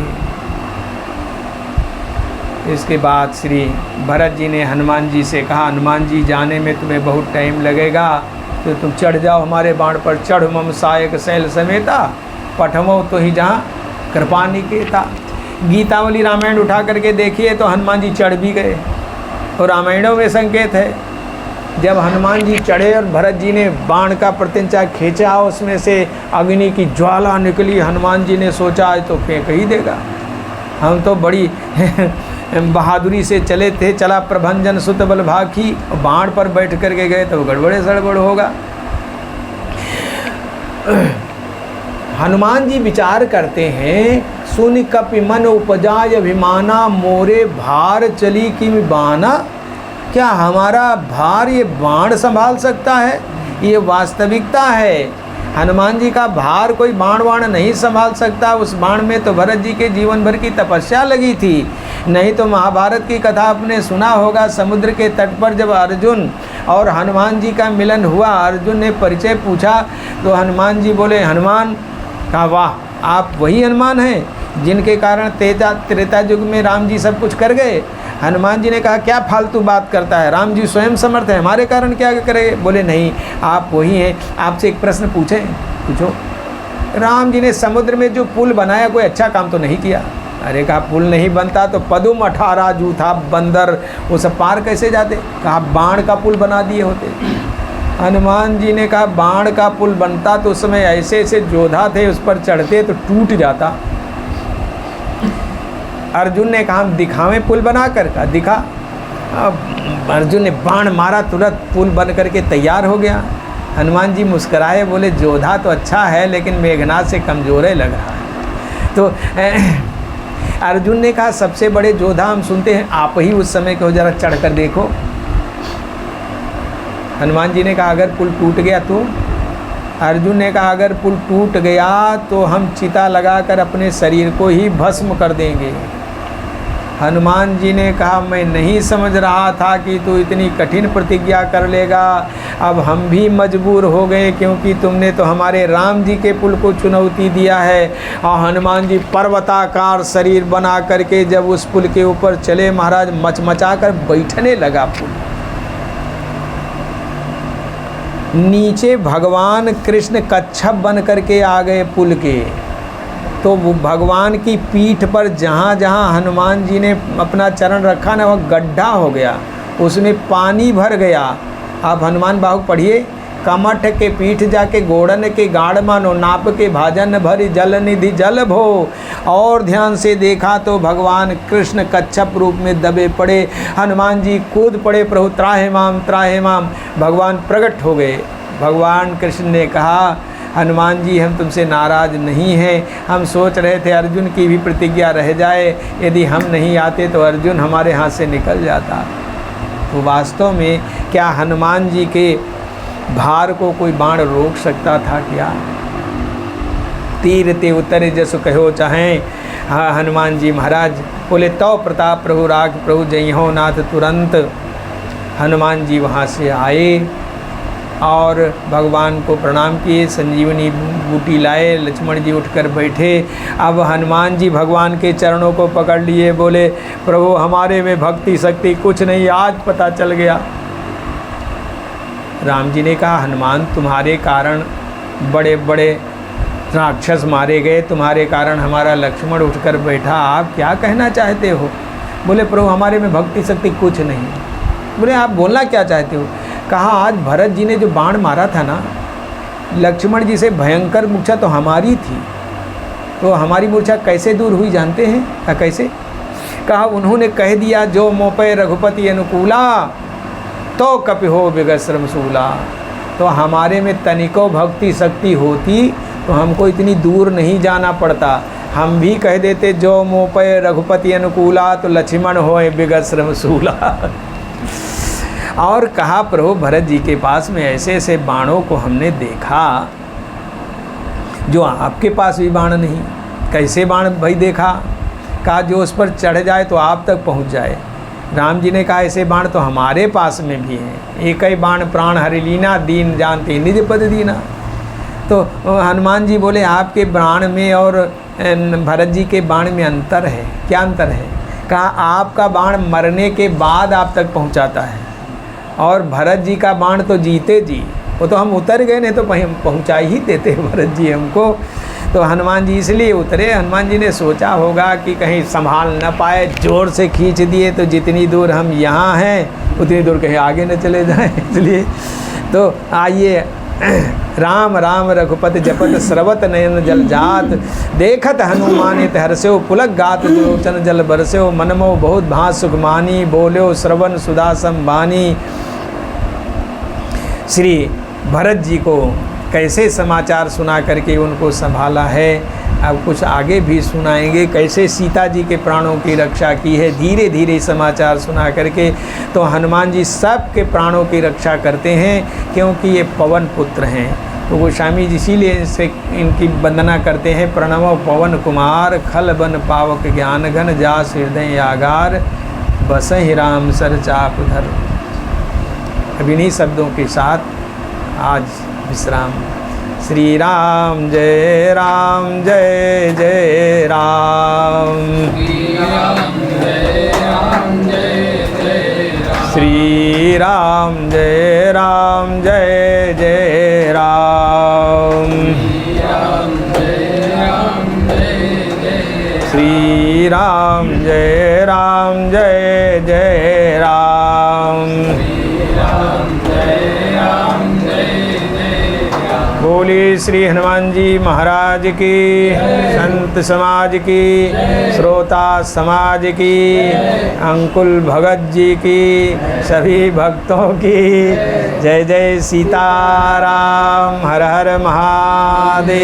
इसके बाद श्री भरत जी ने हनुमान जी से कहा, हनुमान जी जाने में तुम्हें बहुत टाइम लगेगा, तो तुम चढ़ जाओ हमारे बाण पर, चढ़ मम सायक शैल समेता, पठमो तो ही जहाँ कृपा निकेता। गीतावली रामायण उठा करके देखिए तो हनुमान जी चढ़ भी गए, और रामायणों में संकेत है जब हनुमान जी चढ़े और भरत जी ने बाण का प्रत्यंचा खींचा, उसमें से अग्नि की ज्वाला निकली। हनुमान जी ने सोचा आज तो फेंक ही देगा, हम तो बड़ी बहादुरी से चले थे, चला प्रभंजन सुत बल भाखी, बाण पर बैठ करके गए तो गड़बड़े सड़बड़ होगा। हनुमान जी विचार करते हैं, सुन कपि मन उपजाय अभिमाना, मोरे भार चली किम बाना। क्या हमारा भार ये बाण संभाल सकता है? ये वास्तविकता है। हनुमान जी का भार कोई बाण वाण नहीं संभाल सकता। उस बाण में तो भरत जी के जीवन भर की तपस्या लगी थी। नहीं तो महाभारत की कथा आपने सुना होगा, समुद्र के तट पर जब अर्जुन और हनुमान जी का मिलन हुआ, अर्जुन ने परिचय पूछा तो हनुमान जी बोले, हनुमान। कहा वाह, आप वही हनुमान हैं जिनके कारण त्रेता युग में राम जी सब कुछ कर गए। हनुमान जी ने कहा क्या फालतू बात करता है, राम जी स्वयं समर्थ है, हमारे कारण क्या करेंगे। बोले नहीं, आप वही हैं। आपसे एक प्रश्न पूछें? पूछो। राम जी ने समुद्र में जो पुल बनाया कोई अच्छा काम तो नहीं किया। अरे कहा पुल नहीं बनता तो पदुम 18 जूथा बंदर वो सब पार कैसे जाते। कहा बाण का पुल बना दिए होते। हनुमान जी ने कहा बाण का पुल बनता तो उस समय ऐसे ऐसे योद्धा थे, उस पर चढ़ते तो टूट जाता। अर्जुन ने कहा हम दिखावें पुल बना कर। का दिखा। अर्जुन ने बाण मारा, तुरंत पुल बन करके तैयार हो गया। हनुमान जी मुस्कराए, बोले योद्धा तो अच्छा है लेकिन मेघनाथ से कमज़ोर है लग रहा है। तो अर्जुन ने कहा सबसे बड़े योद्धा हम सुनते हैं आप ही उस समय को जरा चढ़ कर देखो। हनुमान जी ने कहा अगर पुल टूट गया तो? अर्जुन ने कहा अगर पुल टूट गया तो हम चिता लगाकर अपने शरीर को ही भस्म कर देंगे। हनुमान जी ने कहा मैं नहीं समझ रहा था कि तू इतनी कठिन प्रतिज्ञा कर लेगा। अब हम भी मजबूर हो गए क्योंकि तुमने तो हमारे राम जी के पुल को चुनौती दिया है। और हनुमान जी पर्वताकार शरीर बना करके जब उस पुल के ऊपर चले, महाराज मचमचा कर बैठने लगा पुल। नीचे भगवान कृष्ण कच्छप बन करके आ गए पुल के। तो वो भगवान की पीठ पर जहाँ जहाँ हनुमान जी ने अपना चरण रखा ना वह गड्ढा हो गया, उसमें पानी भर गया। आप हनुमान बाहु पढ़िए, कमठ के पीठ जाके गोड़न के गाढ़ मानो, नाप के भाजन भरी जल निधि जल भो। और ध्यान से देखा तो भगवान कृष्ण कच्छप रूप में दबे पड़े। हनुमान जी कूद पड़े, प्रभु त्राहि माम त्राहि माम। भगवान प्रकट हो गए। भगवान कृष्ण ने कहा हनुमान जी हम तुमसे नाराज़ नहीं हैं, हम सोच रहे थे अर्जुन की भी प्रतिज्ञा रह जाए, यदि हम नहीं आते तो अर्जुन हमारे हाथ से निकल जाता। तो वास्तव में क्या हनुमान जी के भार को कोई बाण रोक सकता था क्या? तीर ते उतरे जसु कहो चाहें। हाँ हनुमान जी महाराज बोले तो प्रताप प्रभु राग प्रभु जय हो नाथ। तुरंत हनुमान जी वहाँ से आए और भगवान को प्रणाम किए, संजीवनी बूटी लाए, लक्ष्मण जी उठकर बैठे। अब हनुमान जी भगवान के चरणों को पकड़ लिए, बोले प्रभु हमारे में भक्ति शक्ति कुछ नहीं, आज पता चल गया। राम जी ने कहा हनुमान तुम्हारे कारण बड़े बड़े राक्षस मारे गए, तुम्हारे कारण हमारा लक्ष्मण उठकर बैठा, आप क्या कहना चाहते हो? बोले प्रभु हमारे में भक्ति शक्ति कुछ नहीं। बोले आप बोलना क्या चाहते हो? कहा आज भरत जी ने जो बाण मारा था ना, लक्ष्मण जी से भयंकर मूर्छा तो हमारी थी, तो हमारी मूर्छा कैसे दूर हुई जानते हैं? कहा कैसे? कहा उन्होंने कह दिया जो मोपे रघुपति अनुकूला तो कपि हो बिगश्रम सूला। तो हमारे में तनिको भक्ति शक्ति होती तो हमको इतनी दूर नहीं जाना पड़ता, हम भी कह देते जो मोपे रघुपति अनुकूला तो लक्ष्मण होए बिगश्रम सूला। और कहा प्रभु भरत जी के पास में ऐसे ऐसे बाणों को हमने देखा जो आपके पास भी बाण नहीं। कैसे बाण भाई देखा? कहा जो उस पर चढ़ जाए तो आप तक पहुंच जाए। राम जी ने कहा ऐसे बाण तो हमारे पास में भी हैं, एक ही बाण प्राण हरि लीना दीन जानते निज पद दीना। तो हनुमान जी बोले आपके बाण में और भरत जी के बाण में अंतर है। क्या अंतर है? कहा आपका बाण मरने के बाद आप तक पहुंचाता है और भरत जी का बाण तो जीते जी, वो तो हम उतर गए नहीं तो पहुंचा ही देते भरत जी हमको। तो हनुमान जी इसलिए उतरे। हनुमान जी ने सोचा होगा कि कहीं संभाल न पाए, जोर से खींच दिए तो जितनी दूर हम यहाँ हैं उतनी दूर कहीं आगे न चले जाएं, इसलिए। तो आइए राम राम रघुपति जपत स्रवत नयन जल जात, देखत हनुमानित हर्षो पुलक गात लोचन जल बरस्यो, मनमो बहुत भास सुखमानी, बोल्यो श्रवण सुधा संबानी। श्री भरत जी को कैसे समाचार सुना करके उनको संभाला है, अब कुछ आगे भी सुनाएंगे कैसे सीता जी के प्राणों की रक्षा की है, धीरे धीरे समाचार सुना करके। तो हनुमान जी सब के प्राणों की रक्षा करते हैं क्योंकि ये पवन पुत्र हैं। तो गोस्वामी जी इसीलिए इनसे इनकी वंदना करते हैं। प्रणव पवन कुमार खल बन पावक ज्ञान घन जास हृदय आगार, बसहि राम सर चाप धर। अब इन्हीं शब्दों के साथ आज विश्राम। श्री राम जय राम जय जय राम,
श्री राम जय राम जय जय राम,
श्री राम जय राम जय जय राम,
श्री राम जय राम जय जय राम,
श्री राम जय राम जय जय राम। बोली श्री हनुमान जी महाराज की, संत समाज की, श्रोता समाज की, अंकुल भगत जी की, सभी भक्तों की जय जय सीताराम। हर हर महादेव।